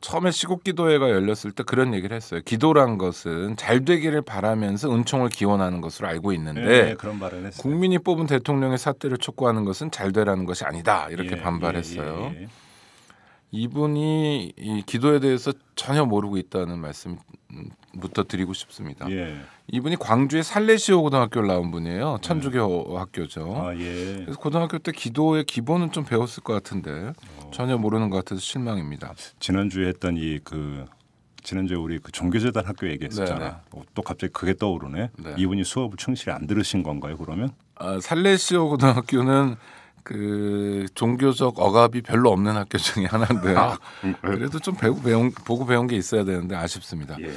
처음에 시국기도회가 열렸을 때 그런 얘기를 했어요. 기도란 것은 잘 되기를 바라면서 은총을 기원하는 것으로 알고 있는데 그런 말을 했어요. 국민이 뽑은 대통령의 사퇴를 촉구하는 것은 잘 되라는 것이 아니다. 이렇게 반발했어요. 이분이 이 기도에 대해서 전혀 모르고 있다는 말씀 말씀부터 드리고 싶습니다. 예. 이분이 광주의 살레시오 고등학교를 나온 분이에요. 천주교 학교죠. 아, 예. 그래서 고등학교 때 기도의 기본은 좀 배웠을 것 같은데 전혀 모르는 것 같아서 실망입니다. 지난주에 했던 지난주에 우리 그 종교재단 학교 얘기했었잖아. 네네. 또 갑자기 그게 떠오르네. 네. 이분이 수업을 충실히 안 들으신 건가요? 그러면? 살레시오 고등학교는 그 종교적 억압이 별로 없는 학교 중에 하나인데 그래도 좀 보고 배운 게 있어야 되는데 아쉽습니다. 예.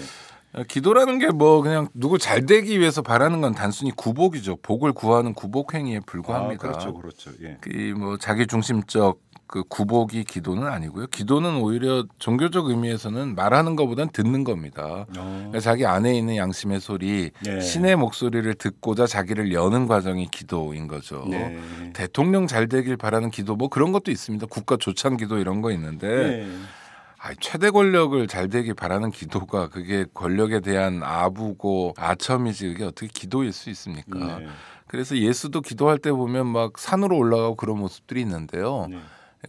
기도라는 게 뭐 그냥 누구 잘 되기 위해서 바라는 건 단순히 구복이죠. 복을 구하는 구복 행위에 불과합니다. 그렇죠. 예. 그 뭐 자기 중심적 그 구복이 기도는 아니고요. 기도는 오히려 종교적 의미에서는 말하는 것보단 듣는 겁니다. 그러니까 자기 안에 있는 양심의 소리, 예. 신의 목소리를 듣고자 자기를 여는 과정이 기도인 거죠. 네. 대통령 잘 되길 바라는 기도 뭐 그런 것도 있습니다. 국가 조찬 기도 이런 거 있는데 예. 최대 권력을 잘 되길 바라는 기도가 그게 권력에 대한 아부고 아첨이지 그게 어떻게 기도일 수 있습니까? 네. 그래서 예수도 기도할 때 보면 막 산으로 올라가고 그런 모습들이 있는데요. 네.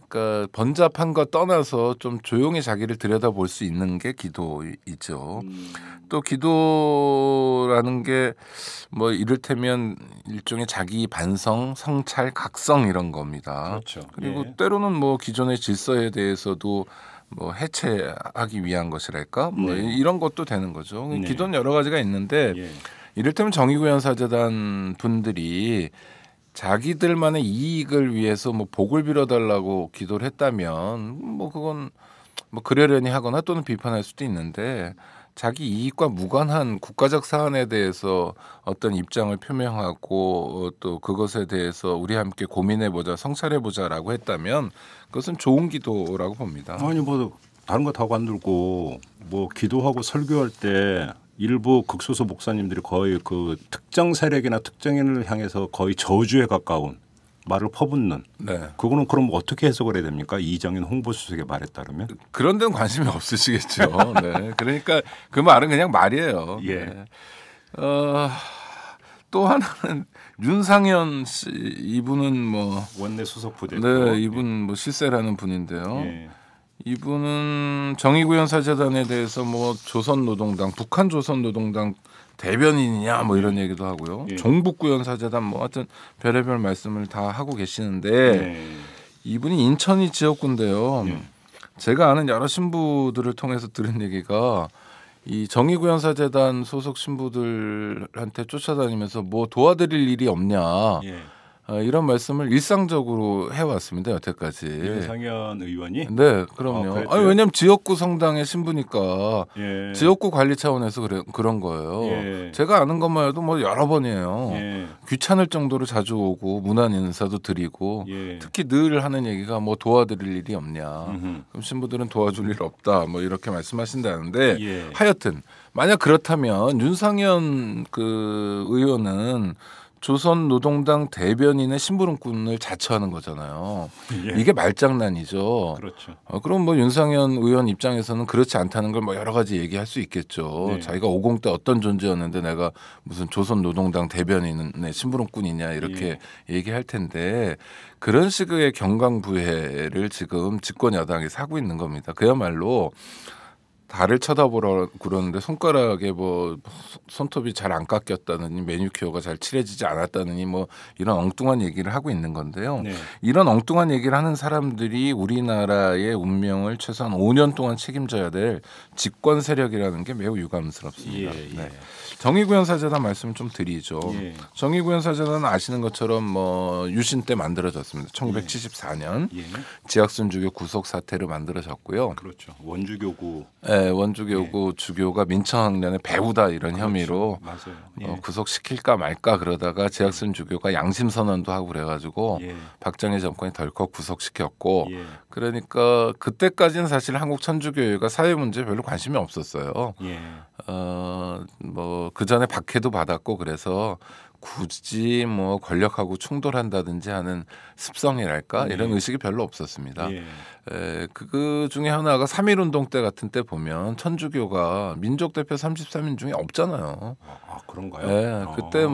그러니까 번잡한 거 떠나서 좀 조용히 자기를 들여다볼 수 있는 게 기도이죠. 또 기도라는 게 뭐 이를테면 일종의 자기 반성, 성찰, 각성 이런 겁니다. 그렇죠. 그리고 예. 때로는 뭐 기존의 질서에 대해서도 뭐 해체하기 위한 것이랄까 뭐 네. 이런 것도 되는 거죠. 네. 기도는 여러 가지가 있는데 예. 이를테면 정의구현사재단 분들이 자기들만의 이익을 위해서 뭐 복을 빌어달라고 기도를 했다면 뭐 그건 뭐 그러려니 하거나 또는 비판할 수도 있는데 자기 이익과 무관한 국가적 사안에 대해서 어떤 입장을 표명하고 또 그것에 대해서 우리 함께 고민해보자 성찰해보자라고 했다면 그것은 좋은 기도라고 봅니다. 아니 뭐 다른 거 다 관두고 뭐 기도하고 설교할 때 일부 극소수 목사님들이 거의 그 특정 세력이나 특정인을 향해서 거의 저주에 가까운 말을 퍼붓는. 네. 그거는 그럼 어떻게 해석을 해야 됩니까? 이정인 홍보수석의 말에 따르면. 그런 데는 관심이 없으시겠죠. 네. 그러니까 그 말은 그냥 말이에요. 예. 네. 또 하나는 윤상현 씨 이분은 뭐 원내 수석 부대. 네, 이분 뭐 실세라는 분인데요. 예. 이분은 정의구현사재단에 대해서 뭐 조선노동당, 북한 조선노동당 대변인이냐 뭐 이런 얘기도 하고요. 예. 종북구현사재단 뭐 하여튼 별의별 말씀을 다 하고 계시는데 예. 이분이 인천이 지역구인데요. 예. 제가 아는 여러 신부들을 통해서 들은 얘기가 이 정의구현사재단 소속 신부들한테 쫓아다니면서 뭐 도와드릴 일이 없냐 예. 이런 말씀을 일상적으로 해왔습니다 여태까지. 윤상현 의원이. 네, 그럼요. 그랬대요? 아니 왜냐면 지역구 성당의 신부니까 예. 지역구 관리 차원에서 그런 거예요. 예. 제가 아는 것만 해도 뭐 여러 번이에요. 예. 귀찮을 정도로 자주 오고 문안 인사도 드리고 예. 특히 늘 하는 얘기가 뭐 도와드릴 일이 없냐. 음흠. 그럼 신부들은 도와줄 일 없다. 뭐 이렇게 말씀하신다는데 예. 하여튼 만약 그렇다면 윤상현 그 의원은 조선노동당 대변인의 심부름꾼을 자처하는 거잖아요. 예. 이게 말장난이죠. 그렇죠. 그럼 뭐 윤상현 의원 입장에서는 그렇지 않다는 걸 뭐 여러 가지 얘기할 수 있겠죠. 네. 자기가 50 때 어떤 존재였는데 내가 무슨 조선노동당 대변인의 심부름꾼이냐 이렇게 얘기할 텐데 그런 식의 경강부회를 지금 집권 여당이 사고 있는 겁니다. 그야말로 달을 쳐다보러 그러는데 손가락에 뭐 손톱이 잘 안 깎였다느니 매니큐어가 잘 칠해지지 않았다느니 뭐 이런 엉뚱한 얘기를 하고 있는 건데요. 네. 이런 엉뚱한 얘기를 하는 사람들이 우리나라의 운명을 최소한 5년 동안 책임져야 될 집권 세력이라는 게 매우 유감스럽습니다. 예, 예. 네. 정의구현사재단 말씀 좀 드리죠. 예. 정의구현사재단은 아시는 것처럼 뭐 유신 때 만들어졌습니다. 1974년 예. 지학순주교 구속 사태로 만들어졌고요. 그렇죠. 원주교구. 네, 원주교구 주교가 민청학년의 배우다 이런 혐의로 맞아요. 예. 구속시킬까 말까 그러다가 지학순 주교가 양심 선언도 하고 그래가지고 예. 박정희 정권이 덜컥 구속시켰고 예. 그러니까 그때까지는 사실 한국 천주교회가 사회 문제에 별로 관심이 없었어요. 예. 뭐 그 전에 박해도 받았고 그래서 굳이 뭐 권력하고 충돌한다든지 하는 습성이랄까 이런 의식이 별로 없었습니다. 그 중에 하나가 3.1운동 때 같은 때 보면 천주교가 민족 대표 33인 중에 없잖아요. 아 그런가요? 네, 그때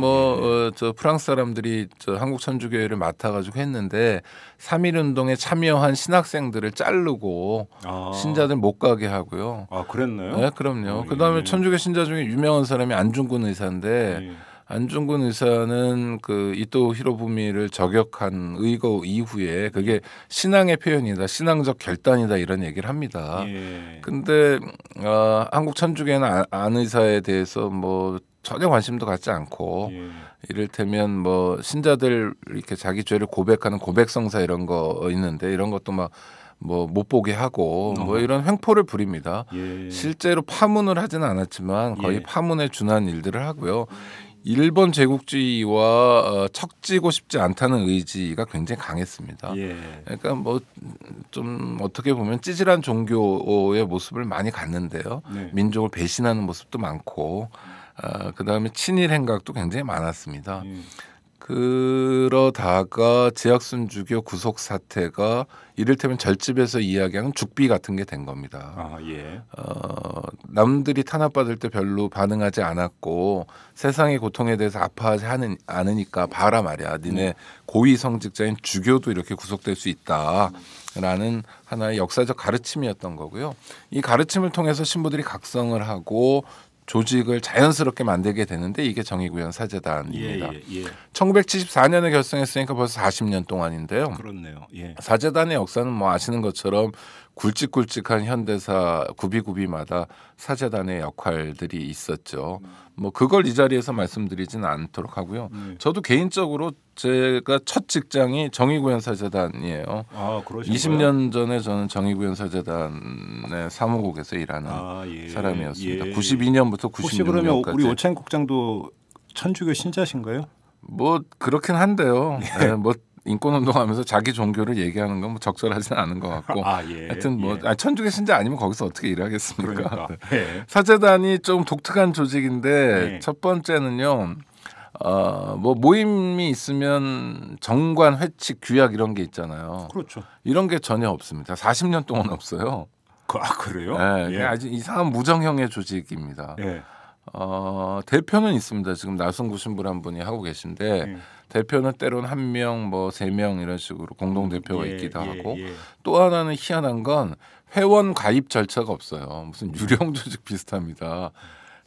저 프랑스 사람들이 저 한국 천주교회를 맡아가지고 했는데 3.1운동에 참여한 신학생들을 자르고 신자들 못 가게 하고요. 아 그랬나요? 네, 그럼요. 그다음에 천주교 신자 중에 유명한 사람이 안중근 의사인데 안중근 의사는 그 이토 히로부미를 저격한 의거 이후에 그게 신앙의 표현이다, 신앙적 결단이다 이런 얘기를 합니다. 근데 한국 천주교회는 안 의사에 대해서 뭐 전혀 관심도 갖지 않고 이를테면 뭐 신자들 이렇게 자기 죄를 고백하는 고백성사 이런 거 있는데 이런 것도 막 뭐 못 보게 하고 뭐 이런 횡포를 부립니다. 실제로 파문을 하지는 않았지만 거의 파문에 준한 일들을 하고요. 일본 제국주의와 척지고 싶지 않다는 의지가 굉장히 강했습니다. 그러니까 뭐 좀 어떻게 보면 찌질한 종교의 모습을 많이 갖는데요. 민족을 배신하는 모습도 많고 그다음에 친일 행각도 굉장히 많았습니다. 그러다가 제약순주교 구속 사태가 이를테면 절집에서 이야기하는 죽비 같은 게 된 겁니다. 남들이 탄압받을 때 별로 반응하지 않았고 세상의 고통에 대해서 아파하지 않으니까 봐라 말이야. 니네 고위 성직자인 주교도 이렇게 구속될 수 있다라는 하나의 역사적 가르침이었던 거고요. 이 가르침을 통해서 신부들이 각성을 하고 조직을 자연스럽게 만들게 되는데 이게 정의구현 사제단입니다. 1974년에 결성했으니까 벌써 40년 동안인데요. 그렇네요. 사제단의 역사는 뭐 아시는 것처럼 굵직굵직한 현대사 구비구비마다 사제단의 역할들이 있었죠. 뭐 그걸 이 자리에서 말씀드리지는 않도록 하고요. 저도 개인적으로 제가 첫 직장이 정의구현 사제단이에요. 20년 전에 저는 정의구현 사제단의 사무국에서 일하는 사람이었습니다. 92년부터 96년까지. 혹시 그러면 우리 오찬 국장도 천주교 신자신가요? 뭐 그렇긴 한데요. 뭐 인권운동하면서 자기 종교를 얘기하는 건 뭐 적절하지는 않은 것 같고 하여튼 뭐 천주교 신자 아니면 거기서 어떻게 일하겠습니까? 사제단이 좀 독특한 조직인데 첫 번째는요. 뭐 모임이 있으면 정관, 회칙, 규약 이런 게 있잖아요. 그렇죠. 이런 게 전혀 없습니다. 40년 동안 없어요. 그래요? 네, 아주 이상한 무정형의 조직입니다. 대표는 있습니다. 지금 나성구 신부를 한 분이 하고 계신데 대표는 때로는 1명, 뭐 3명 이런 식으로 공동 대표가 있기도 하고 또 하나는 희한한 건 회원 가입 절차가 없어요. 무슨 유령 조직 비슷합니다.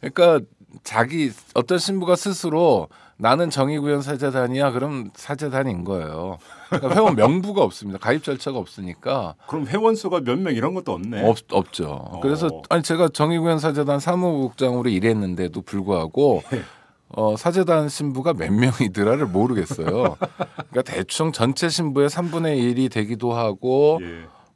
그러니까 자기 어떤 신부가 스스로 나는 정의구현 사제단이야 그럼 사제단인 거예요. 그러니까 회원 명부가 없습니다. 가입 절차가 없으니까. 그럼 회원 수가 몇 명 이런 것도 없네. 없죠. 그래서 제가 정의구현 사제단 사무국장으로 일했는데도 불구하고 사제단 신부가 몇 명이더라를 모르겠어요. 그러니까 대충 전체 신부의 3분의 1이 되기도 하고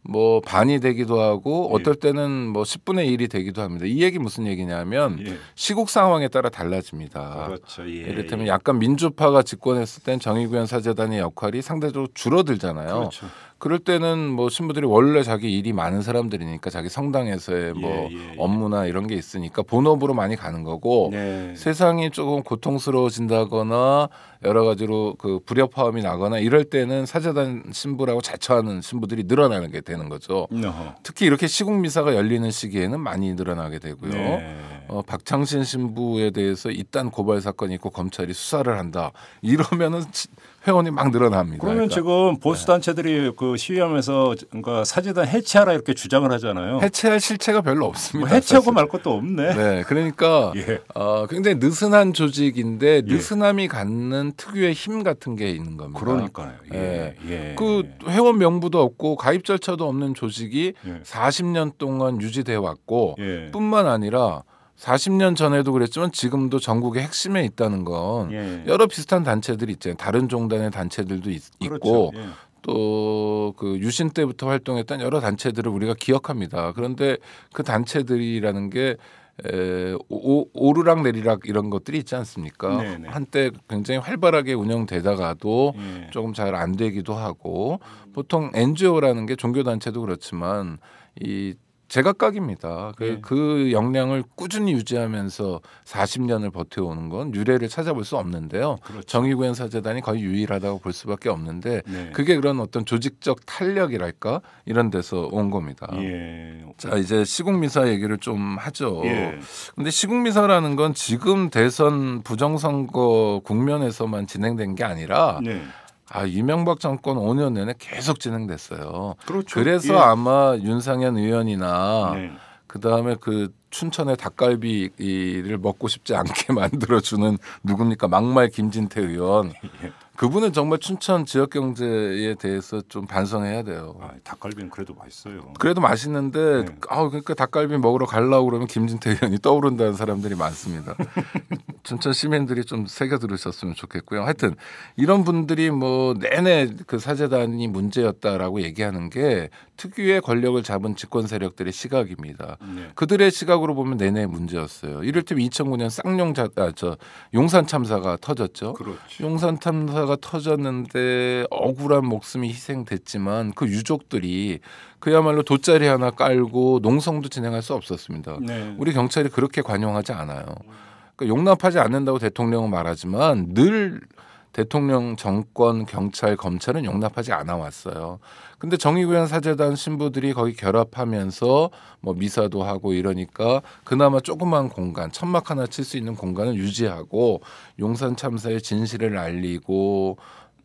뭐 반이 되기도 하고 어떨 때는 뭐 10분의 1이 되기도 합니다. 이 얘기 무슨 얘기냐면 시국 상황에 따라 달라집니다. 그렇죠. 이를테면 약간 민주파가 집권했을 땐 정의구현 사제단의 역할이 상대적으로 줄어들잖아요. 그렇죠. 그럴 때는 뭐 신부들이 원래 자기 일이 많은 사람들이니까 자기 성당에서의 뭐 업무나 이런 게 있으니까 본업으로 많이 가는 거고 세상이 조금 고통스러워진다거나 여러 가지로 그 불협화음이 나거나 이럴 때는 사제단 신부라고 자처하는 신부들이 늘어나게 되는 거죠. 특히 이렇게 시국 미사가 열리는 시기에는 많이 늘어나게 되고요. 박창신 신부에 대해서 이딴 고발 사건이 있고 검찰이 수사를 한다. 이러면은 회원이 막 늘어납니다. 그러면 그러니까. 지금 보수 단체들이 그 시위하면서 그러니까 사제단 해체하라 이렇게 주장을 하잖아요. 해체할 실체가 별로 없습니다. 뭐 해체하고 말 것도 없네. 네, 그러니까 굉장히 느슨한 조직인데 느슨함이 갖는 특유의 힘 같은 게 있는 겁니다. 그러니까요. 그 회원 명부도 없고 가입 절차도 없는 조직이 40년 동안 유지돼 왔고 뿐만 아니라 40년 전에도 그랬지만 지금도 전국의 핵심에 있다는 건 여러 비슷한 단체들이 있잖아요. 다른 종단의 단체들도 있고 또 그 유신 때부터 활동했던 여러 단체들을 우리가 기억합니다. 그런데 그 단체들이라는 게 오르락 내리락 이런 것들이 있지 않습니까? 한때 굉장히 활발하게 운영되다가도 조금 잘 안 되기도 하고 보통 NGO라는 게 종교단체도 그렇지만 이 제각각입니다. 그 역량을 꾸준히 유지하면서 40년을 버텨오는 건 유례를 찾아볼 수 없는데요. 그렇죠. 정의구현 사재단이 거의 유일하다고 볼 수밖에 없는데 네. 그게 그런 어떤 조직적 탄력이랄까 이런 데서 온 겁니다. 예. 자 이제 시국미사 얘기를 좀 하죠. 예. 근데 시국미사라는 건 지금 대선 부정선거 국면에서만 진행된 게 아니라 네. 이명박 정권 5년 내내 계속 진행됐어요. 그렇죠. 그래서 예. 아마 윤상현 의원이나 네. 그다음에 그 춘천의 닭갈비를 먹고 싶지 않게 만들어주는 누굽니까? 막말 김진태 의원. 그분은 정말 춘천 지역 경제에 대해서 좀 반성해야 돼요. 닭갈비는 그래도 맛있어요. 그래도 맛있는데 네. 그러니까 닭갈비 먹으러 가려고 그러면 김진태 의원이 떠오른다는 사람들이 많습니다. 춘천 시민들이 좀 새겨 들으셨으면 좋겠고요. 하여튼 이런 분들이 뭐 내내 그 사재단이 문제였다라고 얘기하는 게 특유의 권력을 잡은 집권 세력들의 시각입니다. 네. 그들의 시각으로 보면 내내 문제였어요. 이를테면 2009년 용산 참사가 터졌죠. 그렇죠. 용산 참사가 터졌는데 억울한 목숨이 희생됐지만 그 유족들이 그야말로 돗자리 하나 깔고 농성도 진행할 수 없었습니다. 네. 우리 경찰이 그렇게 관용하지 않아요. 그러니까 용납하지 않는다고 대통령은 말하지만 늘 대통령, 정권, 경찰, 검찰은 용납하지 않아 왔어요. 근데 정의구현 사재단 신부들이 거기 결합하면서 뭐 미사도 하고 이러니까 그나마 조그만 공간, 천막 하나 칠 수 있는 공간을 유지하고 용산 참사의 진실을 알리고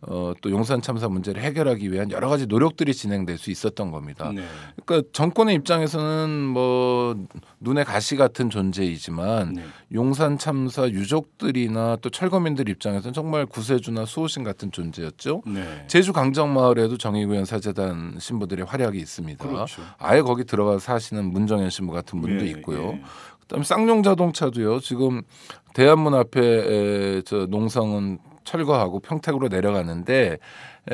또 용산 참사 문제를 해결하기 위한 여러 가지 노력들이 진행될 수 있었던 겁니다. 네. 그러니까 정권의 입장에서는 뭐 눈에 가시 같은 존재이지만 네. 용산 참사 유족들이나 또 철거민들 입장에서는 정말 구세주나 수호신 같은 존재였죠. 네. 제주 강정마을에도 정의구현 사재단 신부들의 활약이 있습니다. 그렇죠. 아예 거기 들어가 사시는 문정현 신부 같은 분도 예, 있고요. 예. 그다음에 쌍용자동차도요. 지금 대한문 앞에 저 농성은 철거하고 평택으로 내려가는데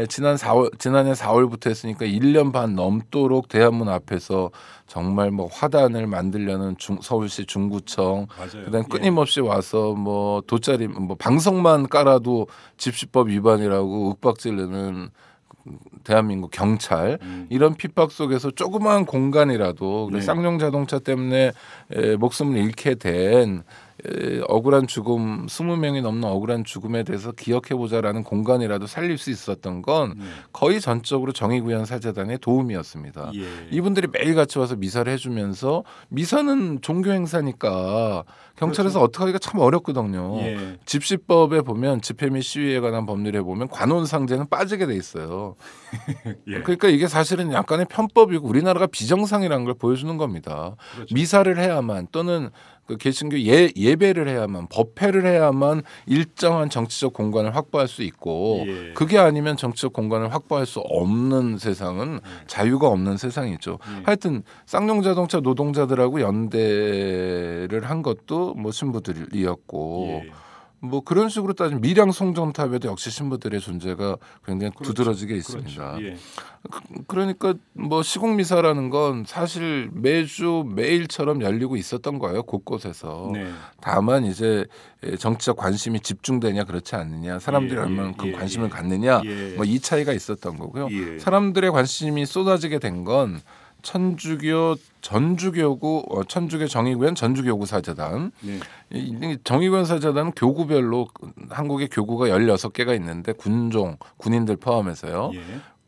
지난해 4월부터 했으니까 1년 반 넘도록 대한문 앞에서 정말 뭐 화단을 만들려는 서울시 중구청 맞아요. 그다음 끊임없이 와서 뭐 돗자리 뭐 방석만 깔아도 집시법 위반이라고 윽박지르는 대한민국 경찰 이런 핍박 속에서 조그마한 공간이라도 네. 쌍용 자동차 때문에 목숨을 잃게 된 억울한 죽음 20명이 넘는 억울한 죽음에 대해서 기억해보자라는 공간이라도 살릴 수 있었던 건 거의 전적으로 정의구현 사재단의 도움이었습니다. 예. 이분들이 매일 같이 와서 미사를 해주면서 미사는 종교 행사니까 경찰에서 그렇죠. 어떻게 하기가 참 어렵거든요. 예. 집시법에 보면 집회 및 시위에 관한 법률에 보면 관혼상제는 빠지게 돼 있어요. 예. 그러니까 이게 사실은 약간의 편법이고 우리나라가 비정상이라는 걸 보여주는 겁니다. 그렇죠. 미사를 해야만 또는 그 개신교 예배를 해야만 법회를 해야만 일정한 정치적 공간을 확보할 수 있고 예. 그게 아니면 정치적 공간을 확보할 수 없는 세상은 자유가 없는 세상이죠. 하여튼 쌍용자동차 노동자들하고 연대를 한 것도 뭐 신부들이었고 예. 뭐 그런 식으로 따지면 밀양 송정탑에도 역시 신부들의 존재가 굉장히 그렇죠. 두드러지게 있습니다. 그렇죠. 예. 그러니까 뭐 시국미사라는 건 사실 매주 매일처럼 열리고 있었던 거예요. 곳곳에서. 네. 다만 이제 정치적 관심이 집중되냐 그렇지 않느냐 사람들이 예, 얼마만큼 예, 관심을 예. 갖느냐 예. 뭐 이 차이가 있었던 거고요. 예. 사람들의 관심이 쏟아지게 된 건 천주교 전주교구 천주교 정의구현 전주교구 사재단 네. 이 정의구현 사재단은 교구별로 한국의 교구가 16개가 있는데 군인들 포함해서요. 예.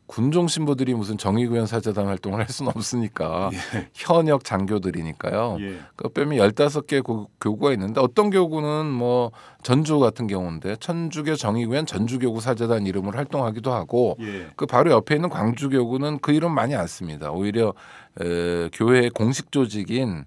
군종 신부들이 무슨 정의구현 사재단 활동을 할 수는 없으니까 예. 현역 장교들이니까요. 예. 그 빼면 15개 교구가 있는데 어떤 교구는 뭐 전주 같은 경우인데 천주교 정의구현 전주교구 사재단 이름으로 활동하기도 하고 예. 그 바로 옆에 있는 광주교구는 그 이름 많이 안 씁니다. 오히려 교회의 공식 조직인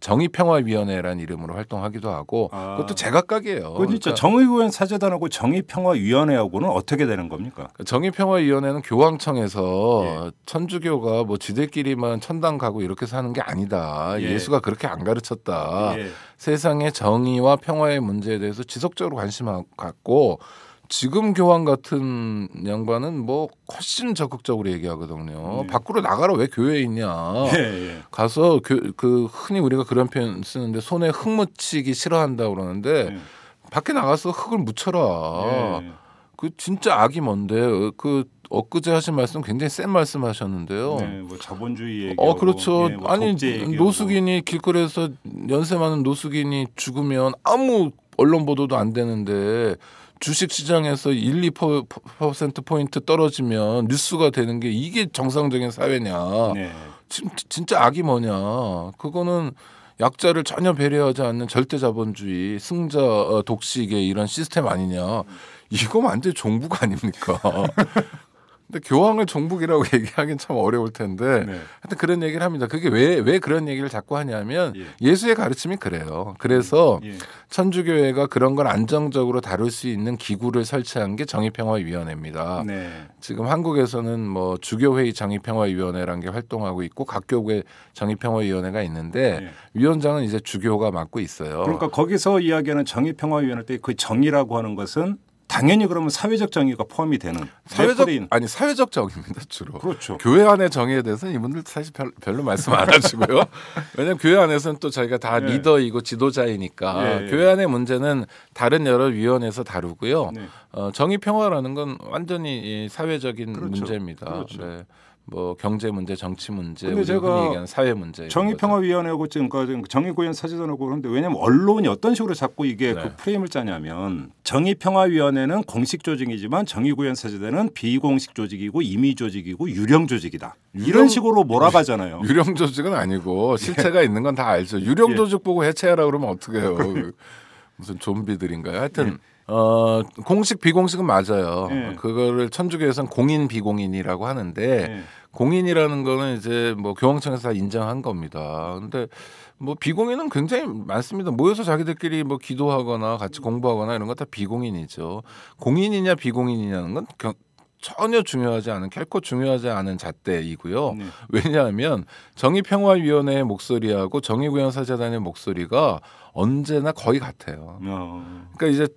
정의평화위원회라는 이름으로 활동하기도 하고 그것도 제각각이에요. 그 진짜 정의구현 사재단하고 정의평화위원회하고는 어떻게 되는 겁니까? 정의평화위원회는 교황청에서 예. 천주교가 뭐 지들끼리만 천당 가고 이렇게 사는 게 아니다. 예. 예수가 그렇게 안 가르쳤다. 예. 세상의 정의와 평화의 문제에 대해서 지속적으로 관심을 갖고 지금 교황 같은 양반은 뭐 훨씬 적극적으로 얘기하거든요. 밖으로 나가라 왜 교회에 있냐. 예. 가서 그 흔히 우리가 그런 표현 쓰는데 손에 흙 묻히기 싫어한다 그러는데 밖에 나가서 흙을 묻혀라. 예. 그 진짜 악이 뭔데 그 엇그제 하신 말씀 굉장히 센 말씀하셨는데요. 네, 뭐 자본주의 얘기하고 그렇죠. 예, 뭐 아니 독재 얘기하고. 노숙인이 길거리에서 연세 많은 노숙인이 죽으면 아무 언론 보도도 안 되는데 주식 시장에서 1~2% 포인트 떨어지면 뉴스가 되는 게 이게 정상적인 사회냐? 네. 진짜 악이 뭐냐? 그거는 약자를 전혀 배려하지 않는 절대 자본주의, 승자 독식의 이런 시스템 아니냐? 이거 완전 종북 아닙니까? 근데 교황을 종북이라고 얘기하기는 참 어려울 텐데 네. 하여튼 그런 얘기를 합니다. 그게 왜 그런 얘기를 자꾸 하냐면 예. 예수의 가르침이 그래요. 그래서 예. 천주교회가 그런 걸 안정적으로 다룰 수 있는 기구를 설치한 게 정의평화위원회입니다. 네. 지금 한국에서는 뭐 주교회의 정의평화위원회라는 게 활동하고 있고 각 교구의 정의평화위원회가 있는데 네. 위원장은 이제 주교가 맡고 있어요. 그러니까 거기서 이야기하는 정의평화위원회 때 그 정의라고 하는 것은 당연히 그러면 사회적 정의가 포함이 되는 사회적 정의입니다 주로. 그렇죠. 교회 안의 정의에 대해서는 이분들 사실 별로 말씀 안 하시고요. 왜냐하면 교회 안에서는 또 저희가 다 네. 리더이고 지도자이니까 예. 교회 안의 문제는 다른 여러 위원회에서 다루고요. 네. 정의평화라는 건 완전히 사회적인 그렇죠. 문제입니다. 그렇죠. 네. 뭐 경제 문제, 정치 문제, 근데 우리가 제가 흔히 얘기하는 사회 문제. 정의평화위원회하고 지금 정의구현 사제단하고 그런데 왜냐하면 언론이 어떤 식으로 자꾸 이게 네. 그 프레임을 짜냐면 정의평화위원회는 공식 조직이지만 정의구현 사제단은 비공식 조직이고 임의 조직이고 유령 조직이다. 이런 식으로 몰아가잖아요. 유령 조직은 아니고 실체가 있는 건 다 알죠. 유령 예. 조직 보고 해체하라 그러면 어떡해요. 무슨 좀비들인가요? 하여튼 공식 비공식은 맞아요. 예. 그거를 천주교에서는 공인 비공인이라고 하는데 네. 공인이라는 거는 이제 뭐 교황청에서 다 인정한 겁니다. 근데 뭐 비공인은 굉장히 많습니다. 모여서 자기들끼리 뭐 기도하거나 같이 공부하거나 이런 거 다 비공인이죠. 공인이냐 비공인이냐는 건 전혀 중요하지 않은 결코 중요하지 않은 잣대이고요. 네. 왜냐하면 정의평화위원회의 목소리하고 정의구현사재단의 목소리가 언제나 거의 같아요. 그러니까 이제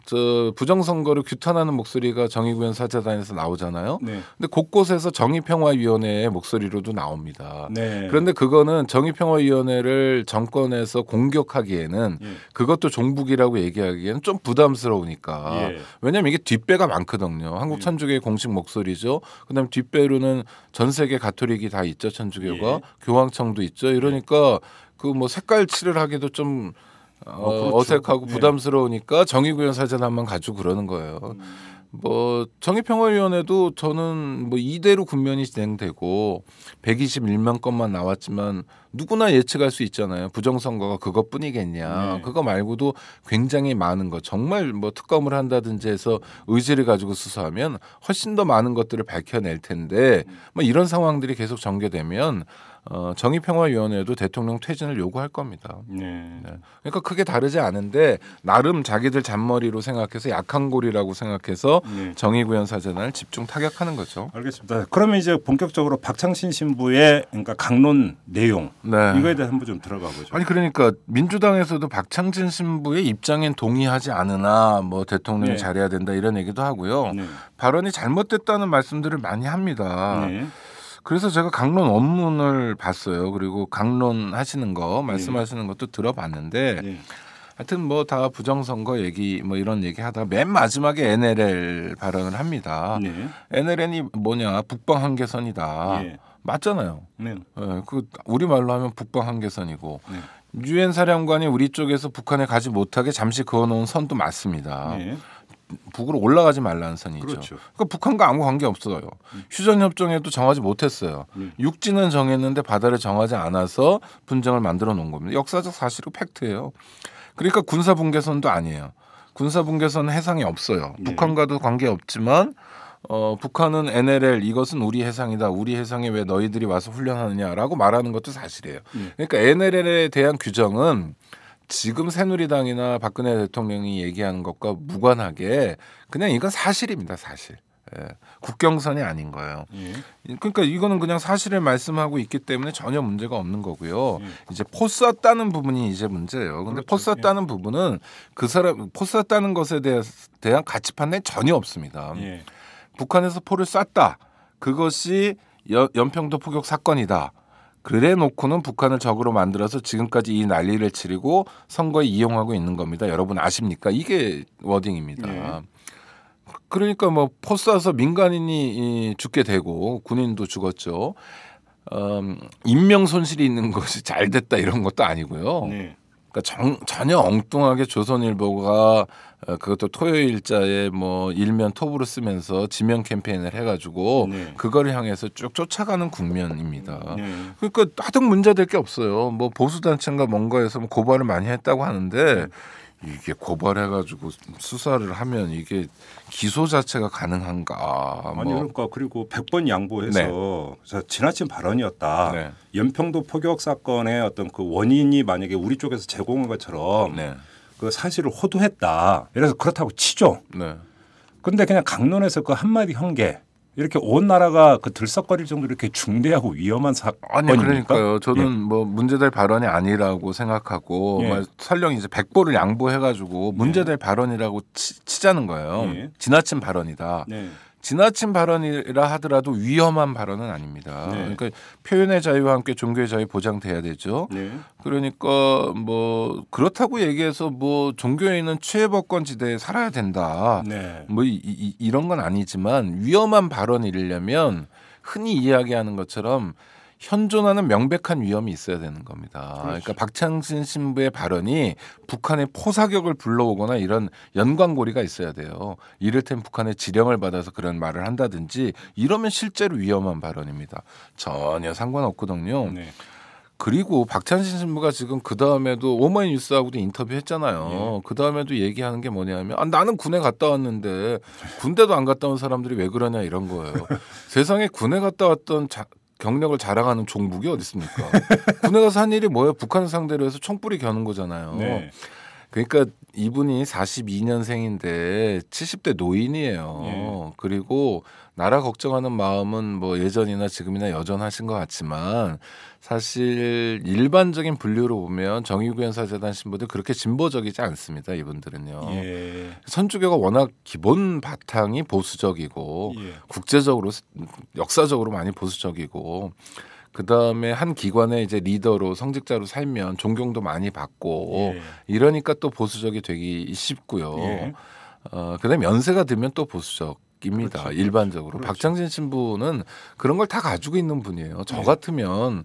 저 부정선거를 규탄하는 목소리가 정의구현사재단에서 나오잖아요. 네. 근데 곳곳에서 정의평화위원회의 목소리로도 나옵니다. 네. 그런데 그거는 정의평화위원회를 정권에서 공격하기에는 예. 그것도 종북이라고 얘기하기에는 좀 부담스러우니까. 예. 왜냐하면 이게 뒷배가 많거든요. 한국 천주교의 공식 목소리죠. 그다음에 뒷배로는 전 세계 가톨릭이 다 있죠. 천주교가 예. 교황청도 있죠. 이러니까 그 뭐 색깔칠을 하기도 좀 그렇죠. 어색하고 예. 부담스러우니까 정의구현 사제단만 가지고 그러는 거예요. 뭐 정의평화위원회도 저는 뭐 이대로 군면이 진행되고 121명 건만 나왔지만 누구나 예측할 수 있잖아요. 부정선거가 그것뿐이겠냐. 네. 그거 말고도 굉장히 많은 것 정말 뭐 특검을 한다든지 해서 의지를 가지고 수사하면 훨씬 더 많은 것들을 밝혀낼 텐데 뭐 이런 상황들이 계속 전개되면 정의평화위원회도 대통령 퇴진을 요구할 겁니다. 네. 네. 그러니까 크게 다르지 않은데 나름 자기들 잔머리로 생각해서 약한 골이라고 생각해서 네. 정의구현사재단을 집중 타격하는 거죠. 알겠습니다. 그러면 이제 본격적으로 박창신 신부의 그러니까 강론 내용 네. 이거에 대해 한번 좀 들어가 보죠. 아니 그러니까 민주당에서도 박창진 신부의 입장엔 동의하지 않으나 뭐 대통령이 네. 잘해야 된다 이런 얘기도 하고요. 네. 발언이 잘못됐다는 말씀들을 많이 합니다. 네. 그래서 제가 강론 원문을 봤어요. 그리고 강론 하시는 거 말씀하시는 것도 들어봤는데 네. 하여튼 뭐 다 부정선거 얘기 뭐 이런 얘기 하다가 맨 마지막에 NLL 발언을 합니다. 네. NLL이 뭐냐 북방 한계선이다. 예. 맞잖아요. 네. 그 우리 말로 하면 북방 한계선이고 네. 유엔 사령관이 우리 쪽에서 북한에 가지 못하게 잠시 그어놓은 선도 맞습니다. 네. 북으로 올라가지 말라는 선이죠. 그렇죠. 그러니까 북한과 아무 관계 없어요. 휴전협정에도 정하지 못했어요. 육지는 정했는데 바다를 정하지 않아서 분쟁을 만들어 놓은 겁니다. 역사적 사실이고 팩트예요. 그러니까 군사분계선도 아니에요. 군사분계선은 해상이 없어요. 네. 북한과도 관계 없지만 북한은 NLL 이것은 우리 해상이다. 우리 해상에 왜 너희들이 와서 훈련하느냐라고 말하는 것도 사실이에요. 그러니까 NLL에 대한 규정은 지금 새누리당이나 박근혜 대통령이 얘기하는 것과 무관하게 그냥 이건 사실입니다. 사실. 예. 국경선이 아닌 거예요. 예. 그러니까 이거는 그냥 사실을 말씀하고 있기 때문에 전혀 문제가 없는 거고요. 예. 이제 포 쐈다는 부분이 이제 문제예요. 근데 그렇죠. 포 쐈다는 부분은 그 사람 포 쐈다는 것에 대한 가치 판단이 전혀 없습니다. 예. 북한에서 포를 쐈다. 그것이 연평도 포격 사건이다. 그래 놓고는 북한을 적으로 만들어서 지금까지 이 난리를 치르고 선거에 이용하고 있는 겁니다. 여러분 아십니까? 이게 워딩입니다. 네. 그러니까 뭐 포 쏴서 민간인이 죽게 되고 군인도 죽었죠. 인명 손실이 있는 것이 잘 됐다 이런 것도 아니고요. 네. 그러니까 전혀 엉뚱하게 조선일보가 그것도 토요일자에 뭐 일면 톱으로 쓰면서 지명 캠페인을 해가지고 네. 그걸 향해서 쭉 쫓아가는 국면입니다. 네. 그러니까 하등 문제될 게 없어요. 뭐 보수단체인가 뭔가에서 뭐 고발을 많이 했다고 하는데 이게 고발해가지고 수사를 하면 이게 기소 자체가 가능한가? 아니 그러니까 그리고 100번 양보해서 지나친 발언이었다. 네. 연평도 포격 사건의 어떤 그 원인이 만약에 우리 쪽에서 제공한 것처럼 네. 그 사실을 호도했다. 이래서 그렇다고 치죠. 네. 근데 그냥 강론에서 그 한마디 한 게 이렇게 온 나라가 그 들썩거릴 정도로 이렇게 중대하고 위험한 아니 사건입니까? 그러니까요. 저는 예. 뭐 문제될 발언이 아니라고 생각하고 예. 설령 이제 100보를 양보해가지고 문제될 발언이라고 치자는 거예요. 예. 지나친 발언이다. 네. 지나친 발언이라 하더라도 위험한 발언은 아닙니다. 네. 그러니까 표현의 자유와 함께 종교의 자유 보장돼야 되죠. 네. 그러니까 뭐 그렇다고 얘기해서 뭐 종교인은 취해법권지대에 살아야 된다. 네. 뭐 이런 건 아니지만 위험한 발언이려면 흔히 이야기하는 것처럼 현존하는 명백한 위험이 있어야 되는 겁니다. 그러니까 박창진 신부의 발언이 북한의 포사격을 불러오거나 이런 연관고리가 있어야 돼요. 이를테면 북한의 지령을 받아서 그런 말을 한다든지 이러면 실제로 위험한 발언입니다. 전혀 상관없거든요. 네. 그리고 박찬신 신부가 지금 그 다음에도 오마이뉴스하고도 인터뷰했잖아요. 그 다음에도 얘기하는 게 뭐냐면 나는 군에 갔다 왔는데 군대도 안 갔다 온 사람들이 왜 그러냐 이런 거예요. 세상에 군에 갔다 왔던 경력을 자랑하는 종북이 어디 있습니까? 군에 가서 한 일이 뭐예요? 북한 상대로 해서 총뿌리 겨눈 거잖아요. 네. 그러니까 이분이 42년생인데 70대 노인이에요. 네. 그리고 나라 걱정하는 마음은 뭐 예전이나 지금이나 여전하신 것 같지만 사실 일반적인 분류로 보면 정의구현사재단 신부들 그렇게 진보적이지 않습니다. 이분들은요. 예. 선주교가 워낙 기본 바탕이 보수적이고 예. 국제적으로 역사적으로 많이 보수적이고 그 다음에 한 기관의 이제 리더로 성직자로 살면 존경도 많이 받고 예. 이러니까 또 보수적이 되기 쉽고요. 예. 그다음에 연세가 들면 또 보수적입니다. 그렇죠. 일반적으로 그렇죠. 박창진 신부는 그런 걸 다 가지고 있는 분이에요. 저 네. 같으면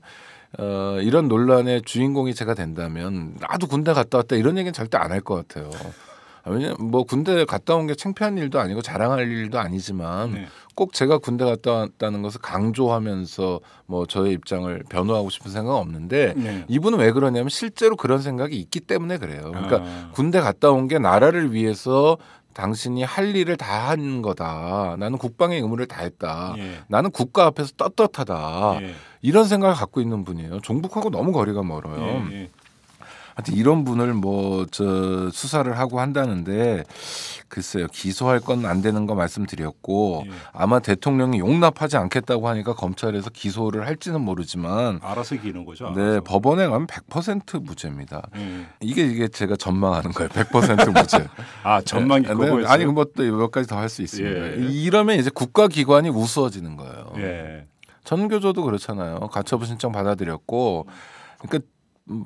이런 논란의 주인공이 제가 된다면 나도 군대 갔다 왔다 이런 얘기는 절대 안 할 것 같아요. 왜냐면 뭐 군대 갔다 온 게 창피한 일도 아니고 자랑할 일도 아니지만 네. 꼭 제가 군대 갔다 왔다는 것을 강조하면서 뭐 저의 입장을 변호하고 싶은 생각은 없는데 네. 이분은 왜 그러냐면 실제로 그런 생각이 있기 때문에 그래요. 그러니까 아. 군대 갔다 온 게 나라를 위해서 당신이 할 일을 다 한 거다. 나는 국방의 의무를 다했다. 예. 나는 국가 앞에서 떳떳하다. 예. 이런 생각을 갖고 있는 분이에요. 종북하고 너무 거리가 멀어요. 예. 하여튼 이런 분을 뭐 저 수사를 하고 한다는데 글쎄요 기소할 건 안 되는 거 말씀드렸고 예. 아마 대통령이 용납하지 않겠다고 하니까 검찰에서 기소를 할지는 모르지만 알아서 기는 거죠. 네 알아서. 법원에 가면 100% 무죄입니다. 예. 이게 제가 전망하는 거예요. 100% 무죄. 아 전망이 네, 그거였어요. 아니 뭐 또 몇 가지 더 할 수 있습니다. 예. 이러면 이제 국가기관이 우스워지는 거예요. 예. 전교조도 그렇잖아요. 가처분 신청 받아들였고 그러니까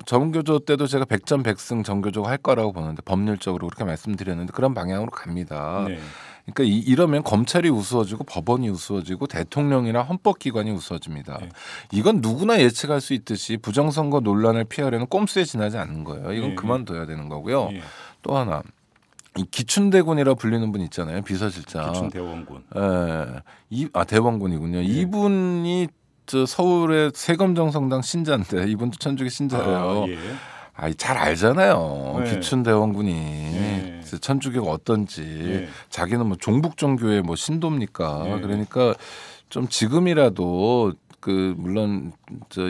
전교조 때도 제가 100점 100승 전교조가 할 거라고 보는데 법률적으로 그렇게 말씀드렸는데 그런 방향으로 갑니다. 네. 그러니까 이러면 검찰이 우스워지고 법원이 우스워지고 대통령이나 헌법기관이 우스워집니다. 네. 이건 누구나 예측할 수 있듯이 부정선거 논란을 피하려는 꼼수에 지나지 않는 거예요. 이건 네. 그만둬야 되는 거고요. 예. 또 하나 이 기춘대군이라 불리는 분 있잖아요. 비서실장. 기춘대원군. 대원군이군요. 이분이 저 서울의 세검정성당 신자인데 이분도 천주교 신자예요. 아, 예. 잘 알잖아요. 네. 기춘대원군이 네. 천주교가 어떤지. 네. 자기는 뭐 종북종교의 뭐 신도입니까? 네. 그러니까 좀 지금이라도 물론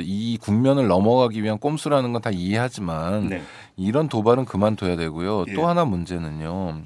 이 국면을 넘어가기 위한 꼼수라는 건 다 이해하지만 네. 이런 도발은 그만둬야 되고요. 예. 또 하나 문제는요.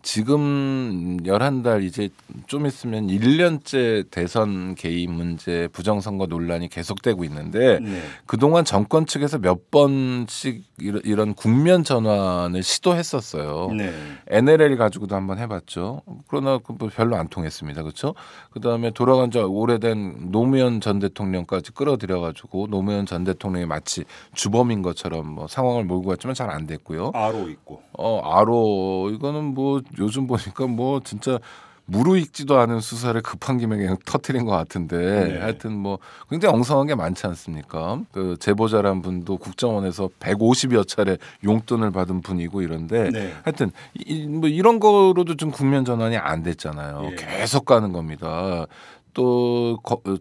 지금 11달 이제 좀 있으면 1년째 대선 개입 문제 부정선거 논란이 계속되고 있는데 네. 그동안 정권 측에서 몇 번씩 이런 국면 전환을 시도했었어요. 네. NLL 가지고도 한번 해봤죠. 그러나 별로 안 통했습니다. 그렇죠? 그다음에 돌아간 지 오래된 노무현 전 대통령까지 끌어들여가지고 노무현 전 대통령이 마치 주범인 것처럼 뭐 상황을 몰고 갔지만 잘 안 됐고요. 아로 있고. 아로 이거는 뭐 요즘 보니까 뭐 진짜 무르익지도 않은 수사를 급한 김에 그냥 터뜨린 것 같은데 네. 하여튼 뭐 굉장히 엉성한 게 많지 않습니까? 그 제보자란 분도 국정원에서 150여 차례 용돈을 받은 분이고 이런데 네. 하여튼 뭐 이런 거로도 좀 국면 전환이 안 됐잖아요. 예. 계속 가는 겁니다. 또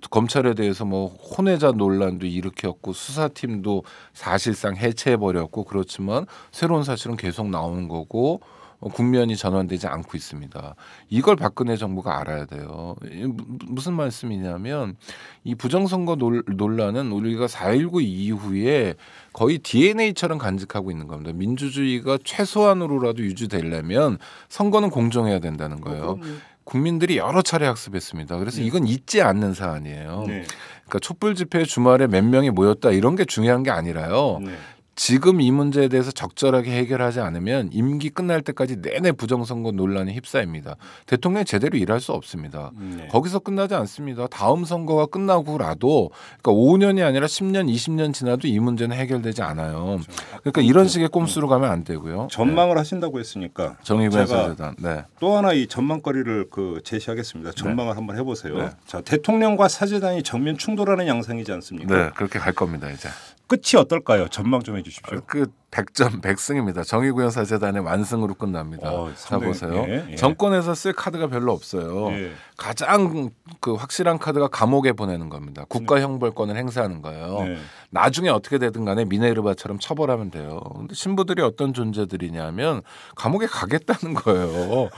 검찰에 대해서 뭐 혼외자 논란도 일으켰고 수사팀도 사실상 해체해버렸고 그렇지만 새로운 사실은 계속 나오는 거고 국면이 전환되지 않고 있습니다. 이걸 박근혜 정부가 알아야 돼요. 무슨 말씀이냐면 이 부정선거 논란은 우리가 4.19 이후에 거의 DNA처럼 간직하고 있는 겁니다. 민주주의가 최소한으로라도 유지되려면 선거는 공정해야 된다는 거예요. 국민들이 여러 차례 학습했습니다. 그래서 이건 잊지 않는 사안이에요. 네. 그러니까 촛불 집회 주말에 몇 명이 모였다 이런 게 중요한 게 아니라요. 네. 지금 이 문제에 대해서 적절하게 해결하지 않으면 임기 끝날 때까지 내내 부정선거 논란이 휩싸입니다. 대통령이 제대로 일할 수 없습니다. 네. 거기서 끝나지 않습니다. 다음 선거가 끝나고라도 그러니까 5년이 아니라 10년, 20년 지나도 이 문제는 해결되지 않아요. 그러니까 이런 식의 꼼수로 가면 안 되고요. 전망을 하신다고 했으니까 정의부의 제가 사재단. 네. 또 하나 이 전망거리를 제시하겠습니다. 전망을 한번 해보세요. 네. 자, 대통령과 사재단이 정면 충돌하는 양상이지 않습니까? 네, 그렇게 갈 겁니다 이제. 끝이 어떨까요? 전망 좀 해주십시오. 그 100점 100승입니다. 정의구현 사재단의 완승으로 끝납니다. 자 상당히, 보세요. 예, 예. 정권에서 쓸 카드가 별로 없어요. 예. 가장 그 확실한 카드가 감옥에 보내는 겁니다. 국가 형벌권을 행사하는 거예요. 네. 나중에 어떻게 되든 간에 미네르바처럼 처벌하면 돼요. 근데 신부들이 어떤 존재들이냐면 감옥에 가겠다는 거예요.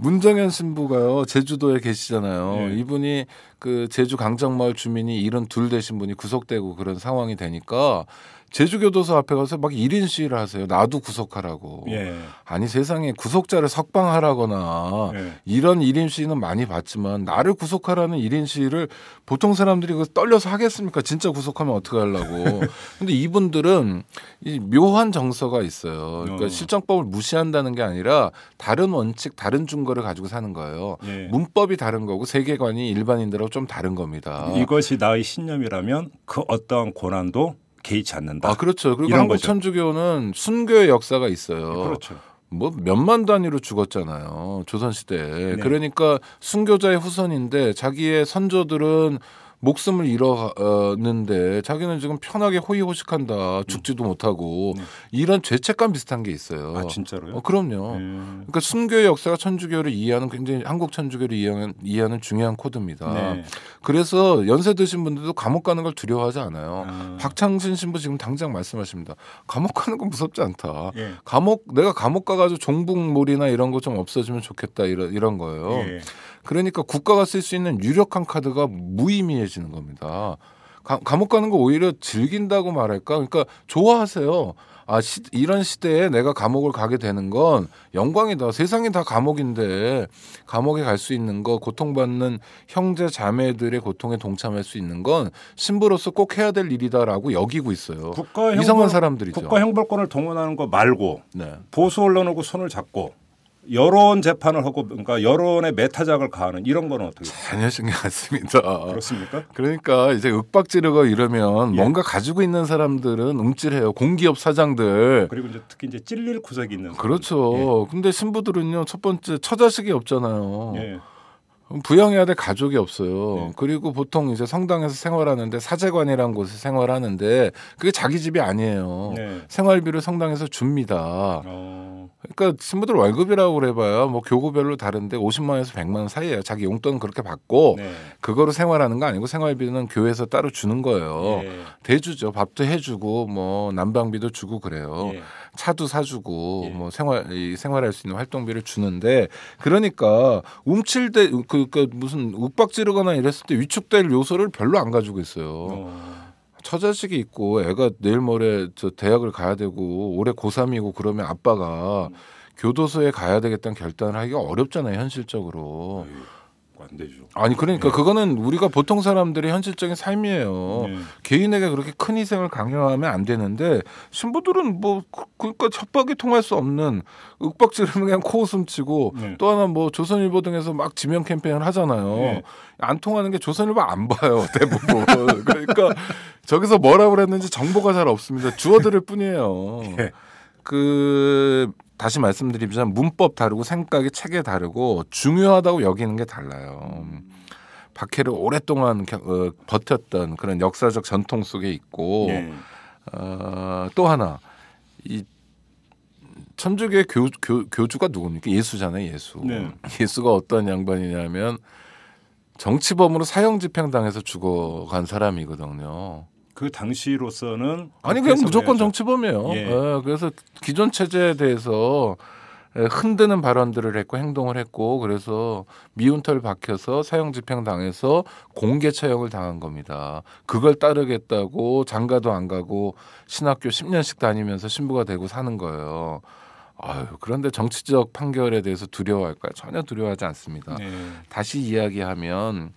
문정현 신부가요 제주도에 계시잖아요. 네. 이분이 그 제주 강정마을 주민이 72 되신 분이 구속되고 그런 상황이 되니까 제주교도소 앞에 가서 막 1인 시위를 하세요. 나도 구속하라고. 예. 아니 세상에 구속자를 석방하라거나 예. 이런 1인 시위는 많이 봤지만 나를 구속하라는 1인 시위를 보통 사람들이 떨려서 하겠습니까? 진짜 구속하면 어떻게 하려고. 근데 이분들은 이 묘한 정서가 있어요. 그러니까 실정법을 무시한다는 게 아니라 다른 원칙, 다른 준거를 가지고 사는 거예요. 예. 문법이 다른 거고 세계관이 일반인들하고 좀 다른 겁니다. 이것이 나의 신념이라면 그 어떠한 고난도 개의치 않는다. 아 그렇죠. 그리고 이런 한국 거죠. 천주교는 순교의 역사가 있어요. 그렇죠. 뭐 몇만 단위로 죽었잖아요. 조선 시대에. 네. 그러니까 순교자의 후손인데 자기의 선조들은 목숨을 잃었는데 자기는 지금 편하게 호의호식한다. 죽지도 못하고 이런 죄책감 비슷한 게 있어요. 아 진짜로요? 그럼요. 그러니까 순교의 역사가 천주교를 이해하는 굉장히 한국 천주교를 이해하는 중요한 코드입니다. 네. 그래서 연세 드신 분들도 감옥 가는 걸 두려워하지 않아요. 아. 박창진 신부 지금 당장 말씀하십니다. 감옥 가는 건 무섭지 않다. 예. 내가 감옥 가가지고 종북몰이나 이런 거 좀 없어지면 좋겠다 이런 거예요. 예. 그러니까 국가가 쓸 수 있는 유력한 카드가 무의미해지는 겁니다. 감옥 가는 거 오히려 즐긴다고 말할까? 그러니까 좋아하세요. 이런 시대에 내가 감옥을 가게 되는 건 영광이다. 세상이 다 감옥인데 감옥에 갈 수 있는 거, 고통받는 형제 자매들의 고통에 동참할 수 있는 건 신부로서 꼭 해야 될 일이다라고 여기고 있어요. 이상한 사람들이죠. 국가 형벌권을 동원하는 거 말고 네. 보수 언론하고 손을 잡고 여론 재판을 하고 그러니까 여론의 메타작을 가하는 이런 거는 어떻게 전혀 신경 안 씁니다. 그렇습니까? 그러니까 이제 윽박지르고 이러면 예. 뭔가 가지고 있는 사람들은 움찔해요. 공기업 사장들. 그리고 이제 특히 이제 찔릴 구석이 있는 그렇죠. 근데 신부들은요. 첫 번째 처자식이 없잖아요. 예. 부양해야 될 가족이 없어요. 네. 그리고 보통 이제 성당에서 생활하는데 사제관이라는 곳에 생활하는데 그게 자기 집이 아니에요. 네. 생활비를 성당에서 줍니다. 그러니까 신부들 월급이라고 그래봐야 뭐 교구별로 다른데 50만 원에서 100만 원 사이예요. 자기 용돈은 그렇게 받고 네. 그거로 생활하는 거 아니고 생활비는 교회에서 따로 주는 거예요. 예. 대주죠. 밥도 해주고 뭐 난방비도 주고 그래요. 예. 차도 사주고 예. 뭐 생활할 수 있는 활동비를 주는데 그러니까 움찔대 그 무슨 윽박지르거나 이랬을 때 위축될 요소를 별로 안 가지고 있어요. 처자식이 있고 애가 내일 모레 저 대학을 가야 되고 올해 고3이고 그러면 아빠가 교도소에 가야 되겠다는 결단을 하기가 어렵잖아요 현실적으로. 안 되죠. 아니 그러니까 그거는 우리가 보통 사람들의 현실적인 삶이에요. 개인에게 그렇게 큰 희생을 강요하면 안 되는데 신부들은 뭐 그러니까 협박이 통할 수 없는 윽박지르면 그냥 코웃음 치고 또 하나 뭐 조선일보 등에서 막 지명 캠페인을 하잖아요. 안 통하는 게 조선일보 안 봐요 대부분. 그러니까 저기서 뭐라고 그랬는지 정보가 잘 없습니다. 주워들을 뿐이에요. 그 다시 말씀드리자면 문법 다르고 생각이 체계 다르고 중요하다고 여기는 게 달라요. 박해를 오랫동안 버텼던 그런 역사적 전통 속에 있고 예. 또 하나 이 천주교의 교주가 누굽니까? 예수잖아요. 예수. 네. 예수가 어떤 양반이냐면 정치범으로 사형 집행당해서 죽어간 사람이거든요. 그 당시로서는 아니 그냥 무조건 해야죠. 정치범이에요. 예. 그래서 기존 체제에 대해서 흔드는 발언들을 했고 행동을 했고 그래서 미운 털 박혀서 사형 집행당해서 공개 처형을 당한 겁니다. 그걸 따르겠다고 장가도 안 가고 신학교 10년씩 다니면서 신부가 되고 사는 거예요. 그런데 정치적 판결에 대해서 두려워할까요? 전혀 두려워하지 않습니다. 네. 다시 이야기하면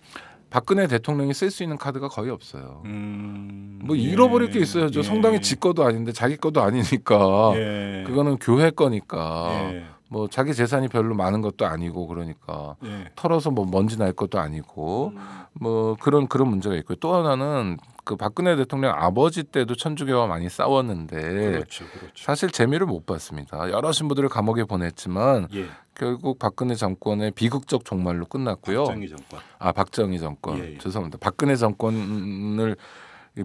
박근혜 대통령이 쓸 수 있는 카드가 거의 없어요. 뭐 잃어버릴 게 있어야죠. 예. 성당이 지 거도 아닌데 자기 거도 아니니까 예. 그거는 교회 거니까 예. 뭐 자기 재산이 별로 많은 것도 아니고 그러니까 예. 털어서 뭐 먼지 날 것도 아니고 뭐 그런 문제가 있고요. 또 하나는 그 박근혜 대통령 아버지 때도 천주교와 많이 싸웠는데 그렇죠. 사실 재미를 못 봤습니다. 여러 신부들을 감옥에 보냈지만 예. 결국 박근혜 정권의 비극적 종말로 끝났고요. 박정희 정권. 박정희 정권. 예. 죄송합니다. 박근혜 정권을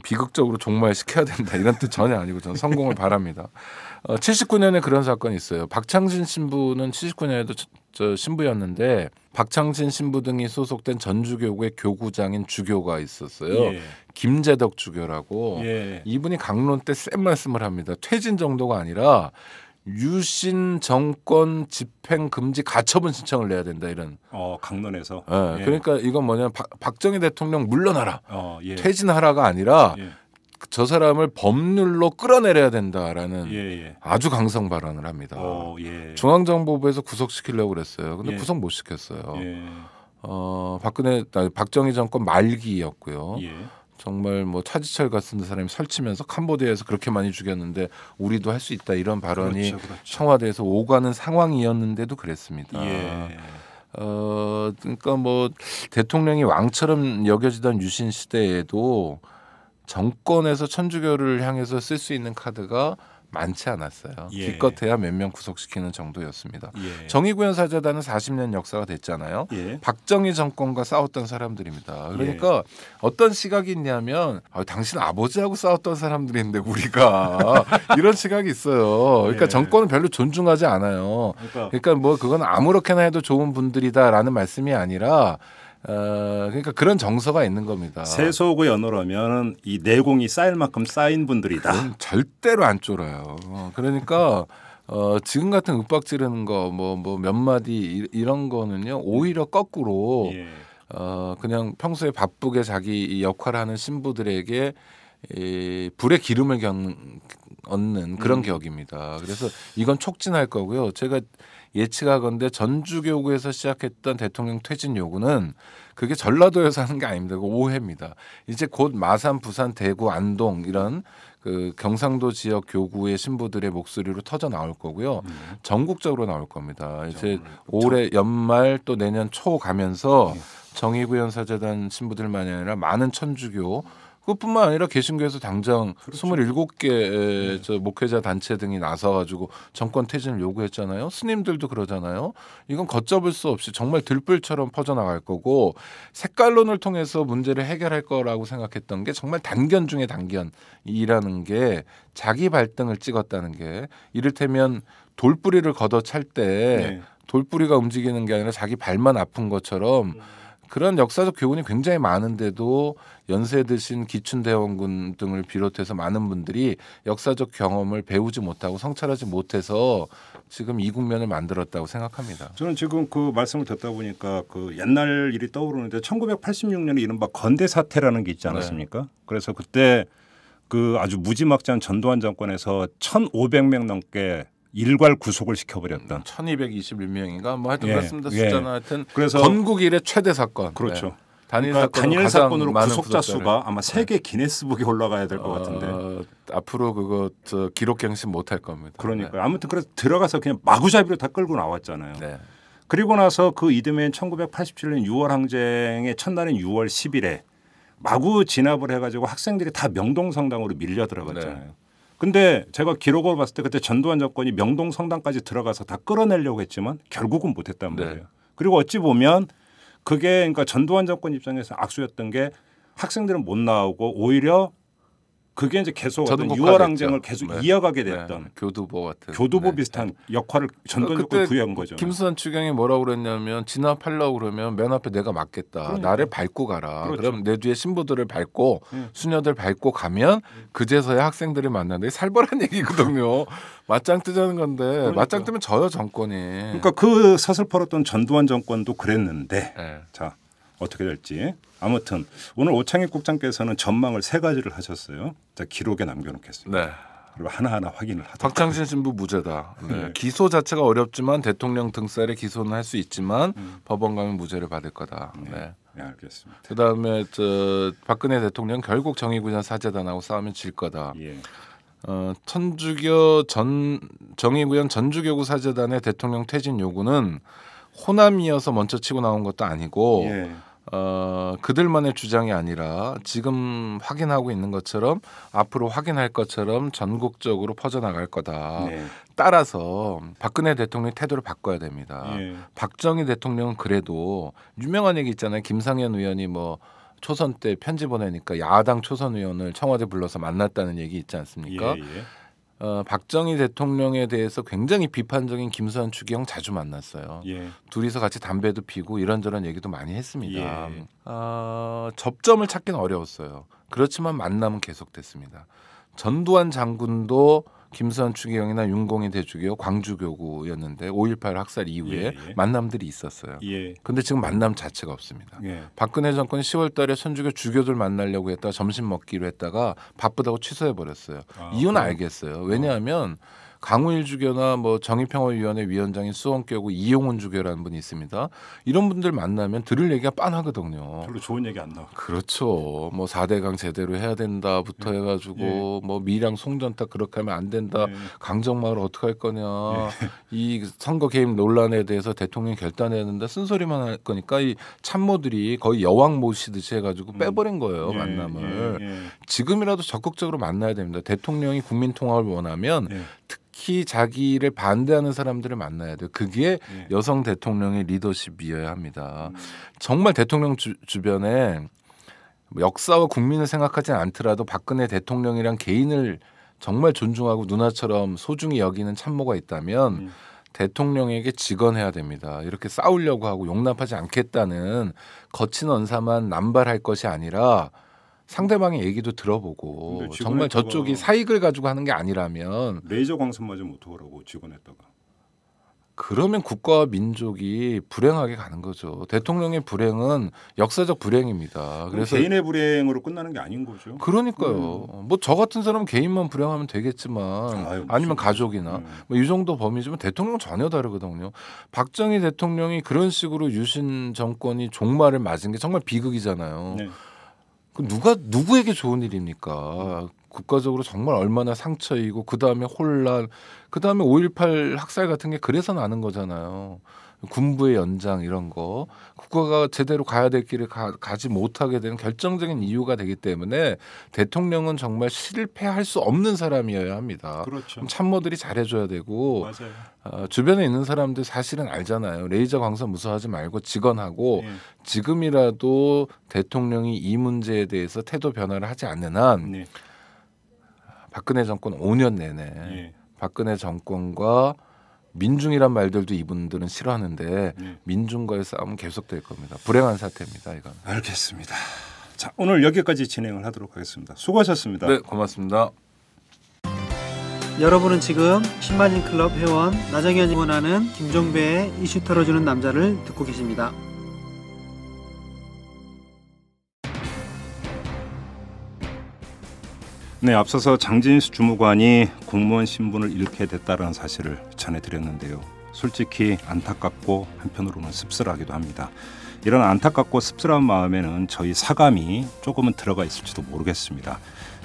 비극적으로 종말시켜야 된다 이런 뜻 전혀 아니고 저는 성공을 바랍니다. 79년에 그런 사건이 있어요. 박창진 신부는 79년에도 저 신부였는데 박창진 신부 등이 소속된 전주교구의 교구장인 주교가 있었어요. 예. 김재덕 주교라고. 예. 이분이 강론 때 센 말씀을 합니다. 퇴진 정도가 아니라 유신 정권 집행 금지 가처분 신청을 내야 된다 이런. 강론에서. 예. 그러니까 이건 뭐냐면 박정희 대통령 물러나라. 예. 퇴진하라가 아니라 예. 저 사람을 법률로 끌어내려야 된다라는 예. 아주 강성 발언을 합니다. 예. 중앙정보부에서 구속시키려고 그랬어요. 근데 예. 구속 못 시켰어요. 예. 박정희 정권 말기였고요. 예. 정말 뭐 차지철 같은 사람이 설치면서 캄보디아에서 그렇게 많이 죽였는데 우리도 할 수 있다 이런 발언이 그렇죠. 청와대에서 오가는 상황이었는데도 그랬습니다. 예. 그러니까 뭐 대통령이 왕처럼 여겨지던 유신 시대에도 정권에서 천주교를 향해서 쓸 수 있는 카드가 많지 않았어요. 예. 기껏해야 몇 명 구속시키는 정도였습니다. 예. 정의구현 사재단은 40년 역사가 됐잖아요. 예. 박정희 정권과 싸웠던 사람들입니다. 그러니까 어떤 시각이 있냐면 당신 아버지하고 싸웠던 사람들인데 우리가 이런 시각이 있어요. 그러니까 예. 정권은 별로 존중하지 않아요. 그러니까 뭐 그건 아무렇게나 해도 좋은 분들이다라는 말씀이 아니라 그러니까 그런 정서가 있는 겁니다. 세속의 언어라면 이 내공이 쌓일 만큼 쌓인 분들이다. 그건 절대로 안 쫄아요. 그러니까 지금 같은 윽박 지르는 거 뭐 몇 마디 이런 거는요 오히려 거꾸로 예. 그냥 평소에 바쁘게 자기 역할을 하는 신부들에게 불에 기름을 얻는 그런 격입니다. 그래서 이건 촉진할 거고요. 제가 예측하건대 전주교구에서 시작했던 대통령 퇴진 요구는 그게 전라도에서 하는 게 아닙니다. 그 오해입니다. 이제 곧 마산, 부산, 대구, 안동 이런 그 경상도 지역 교구의 신부들의 목소리로 터져 나올 거고요. 전국적으로 나올 겁니다. 이제 올해 연말 또 내년 초 가면서 정의구현 사재단 신부들만이 아니라 많은 천주교 그것뿐만 아니라 개신교에서 당장 27개 저 목회자 단체 등이 나서가지고 정권 퇴진을 요구했잖아요. 스님들도 그러잖아요. 이건 걷잡을 수 없이 정말 들불처럼 퍼져나갈 거고 색깔론을 통해서 문제를 해결할 거라고 생각했던 게 정말 단견 중에 단견이라는 게 자기 발등을 찍었다는 게 이를테면 돌뿌리를 걷어찰 때 돌뿌리가 움직이는 게 아니라 자기 발만 아픈 것처럼 그런 역사적 교훈이 굉장히 많은데도 연세 드신 기춘대원군 등을 비롯해서 많은 분들이 역사적 경험을 배우지 못하고 성찰하지 못해서 지금 이 국면을 만들었다고 생각합니다. 저는 지금 그 말씀을 듣다 보니까 그 옛날 일이 떠오르는데 1986년에 이른바 건대 사태라는 게 있지 않았습니까? 네. 그래서 그때 그 아주 무지막지한 전두환 정권에서 1,500명 넘게 일괄 구속을 시켜버렸던 1221명인가 뭐 하여튼 그렇습니다. 예. 숫자는 하여튼 그래서 건국 이래 최대 사건. 그렇죠. 네. 단일 그러니까 단일 사건으로 구속자 구속자를. 수가 아마 세계 기네스북에 올라가야 될 것 같은데 앞으로 그거 기록갱신 못할 겁니다. 그러니까 네. 아무튼 그래서 들어가서 그냥 마구잡이로 다 끌고 나왔잖아요. 네. 그리고 나서 그 이듬해인 1987년 6월 항쟁의 첫날인 6월 10일에 마구 진압을 해가지고 학생들이 다 명동성당으로 밀려 들어갔잖아요. 네. 근데 제가 기록을 봤을 때 그때 전두환 정권이 명동 성당까지 들어가서 다 끌어내려고 했지만 결국은 못했단 말이에요. 네. 그리고 어찌 보면 그게 그러니까 전두환 정권 입장에서 악수였던 게 학생들은 못 나오고 오히려 그게 이제 계속 어떤 유월항쟁을 계속 네. 이어가게 됐던 네. 교두보 같은 교두보 비슷한 역할을 전두환 정권이 부여한 거죠. 김수환 추경이 뭐라고 그랬냐면 진압하려고 그러면 맨 앞에 내가 맞겠다. 그러니까. 나를 밟고 가라. 그렇죠. 그럼 내 뒤에 신부들을 밟고 수녀들 밟고 가면 그제서야 학생들이 만나는데 살벌한 얘기거든요. 맞짱 뜨자는 건데 그러니까. 맞짱 뜨면 져요 정권이. 그러니까 그 서슬퍼렀던 전두환 정권도 그랬는데 네. 자 어떻게 될지 아무튼 오늘 오창익 국장께서는 전망을 3가지를 하셨어요. 자 기록에 남겨놓겠습니다. 네. 그리고 하나하나 확인을 하도록 박창신 신부 무죄다. 네. 네. 기소 자체가 어렵지만 대통령 등살에 기소는 할 수 있지만 법원 가면 무죄를 받을 거다. 네. 네, 알겠습니다. 그다음에 박근혜 대통령 결국 정의구현 사재단하고 싸우면 질 거다. 예. 천주교 정의구현 전주교구 사재단의 대통령 퇴진 요구는 호남이어서 먼저 치고 나온 것도 아니고 예. 그들만의 주장이 아니라 지금 확인하고 있는 것처럼 앞으로 확인할 것처럼 전국적으로 퍼져나갈 거다. 네. 따라서 박근혜 대통령의 태도를 바꿔야 됩니다. 예. 박정희 대통령은 그래도 유명한 얘기 있잖아요. 김상현 의원이 뭐 초선 때 편지 보내니까 야당 초선 의원을 청와대 불러서 만났다는 얘기 있지 않습니까? 예, 예. 박정희 대통령에 대해서 굉장히 비판적인 김수환 추기경 자주 만났어요. 예. 둘이서 같이 담배도 피고 이런저런 얘기도 많이 했습니다. 예. 접점을 찾기는 어려웠어요. 그렇지만 만남은 계속됐습니다. 전두환 장군도 김수환 추기경이나 윤공희 대주교 광주교구였는데 5.18 학살 이후에 예. 만남들이 있었어요. 예. 근데 지금 만남 자체가 없습니다. 예. 박근혜 정권 10월 달에 천주교 주교들 만나려고 했다가 점심 먹기로 했다가 바쁘다고 취소해 버렸어요. 이유는 그래요? 알겠어요. 왜냐하면 강우일 주교나 뭐 정의평화위원회 위원장인 수원교구 이용훈 주교라는 분이 있습니다. 이런 분들 만나면 들을 얘기가 빤하거든요. 별로 좋은 얘기 안 나와. 그렇죠. 뭐 4대강 제대로 해야 된다부터 해가지고 뭐 밀양 송전탑 그렇게 하면 안 된다. 예. 강정마을 어떻게 할 거냐. 이 선거 개입 논란에 대해서 대통령이 결단해야 된다. 쓴소리만 할 거니까 이 참모들이 거의 여왕 모시듯이 해가지고 빼버린 거예요. 예. 만남을. 예. 지금이라도 적극적으로 만나야 됩니다. 대통령이 국민 통합을 원하면 예. 특히 자기를 반대하는 사람들을 만나야 돼요. 그게 예. 여성 대통령의 리더십이어야 합니다. 정말 대통령 주변에 역사와 국민을 생각하지 않더라도 박근혜 대통령이란 개인을 정말 존중하고 누나처럼 소중히 여기는 참모가 있다면 대통령에게 직언해야 됩니다. 이렇게 싸우려고 하고 용납하지 않겠다는 거친 언사만 남발할 것이 아니라 상대방의 얘기도 들어보고 근데 정말 저쪽이 사익을 가지고 하는 게 아니라면 레이저 광선 맞으면 어떡하라고 직원했다가. 그러면 국가와 민족이 불행하게 가는 거죠. 대통령의 불행은 역사적 불행입니다. 그래서 개인의 불행으로 끝나는 게 아닌 거죠. 그러니까요. 뭐 저 같은 사람 개인만 불행하면 되겠지만 아유, 아니면 가족이나 뭐 이 정도 범위지만 대통령은 전혀 다르거든요. 박정희 대통령이 그런 식으로 유신 정권이 종말을 맞은 게 정말 비극이잖아요. 네. 그 누구에게 좋은 일입니까? 국가적으로 정말 얼마나 상처이고 그 다음에 혼란, 그 다음에 5.18 학살 같은 게 그래서 나는 거잖아요. 군부의 연장 이런 거 국가가 제대로 가야 될 길을 가지 못하게 되는 결정적인 이유가 되기 때문에 대통령은 정말 실패할 수 없는 사람이어야 합니다. 그렇죠. 참모들이 잘해줘야 되고 맞아요. 주변에 있는 사람들 사실은 알잖아요. 레이저 광선 무서워하지 말고 직언하고 네. 지금이라도 대통령이 이 문제에 대해서 태도 변화를 하지 않는 한 네. 박근혜 정권 5년 내내 네. 박근혜 정권과 민중이란 말들도 이분들은 싫어하는데 네. 민중과의 싸움은 계속될 겁니다. 불행한 사태입니다. 이건. 알겠습니다. 자, 오늘 여기까지 진행을 하도록 하겠습니다. 수고하셨습니다. 네, 고맙습니다. 여러분은 지금 10만인 클럽 회원 나정현이 원하는 김종배의 이슈 털어주는 남자를 듣고 계십니다. 네, 앞서서 장진수 주무관이 공무원 신분을 잃게 됐다는 사실을 전해드렸는데요. 솔직히 안타깝고 한편으로는 씁쓸하기도 합니다. 이런 안타깝고 씁쓸한 마음에는 저희 사감이 조금은 들어가 있을지도 모르겠습니다.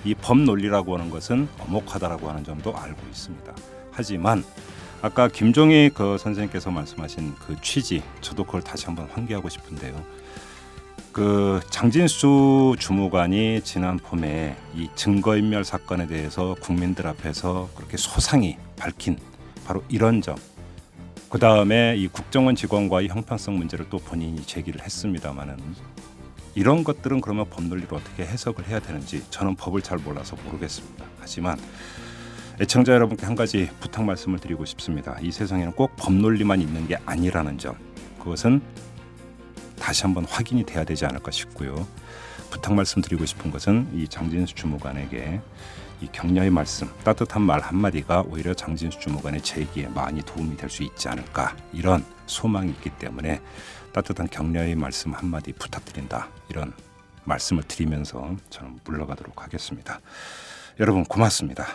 이 법 논리라고 하는 것은 엄혹하다라고 하는 점도 알고 있습니다. 하지만 아까 김종익 선생님께서 말씀하신 그 취지, 저도 그걸 다시 한번 환기하고 싶은데요. 그 장진수 주무관이 지난 봄에 이 증거인멸 사건에 대해서 국민들 앞에서 그렇게 소상히 밝힌 바로 이런 점. 그 다음에 이 국정원 직원과의 형평성 문제를 또 본인이 제기를 했습니다마는 이런 것들은 그러면 법논리로 어떻게 해석을 해야 되는지 저는 법을 잘 몰라서 모르겠습니다. 하지만 애청자 여러분께 한 가지 부탁 말씀을 드리고 싶습니다. 이 세상에는 꼭 법논리만 있는 게 아니라는 점. 그것은 다시 한번 확인이 돼야 되지 않을까 싶고요. 부탁 말씀드리고 싶은 것은 이 장진수 주무관에게 이 격려의 말씀, 따뜻한 말 한마디가 오히려 장진수 주무관의 재기에 많이 도움이 될 수 있지 않을까 이런 소망이 있기 때문에 따뜻한 격려의 말씀 한마디 부탁드린다 이런 말씀을 드리면서 저는 물러가도록 하겠습니다. 여러분 고맙습니다.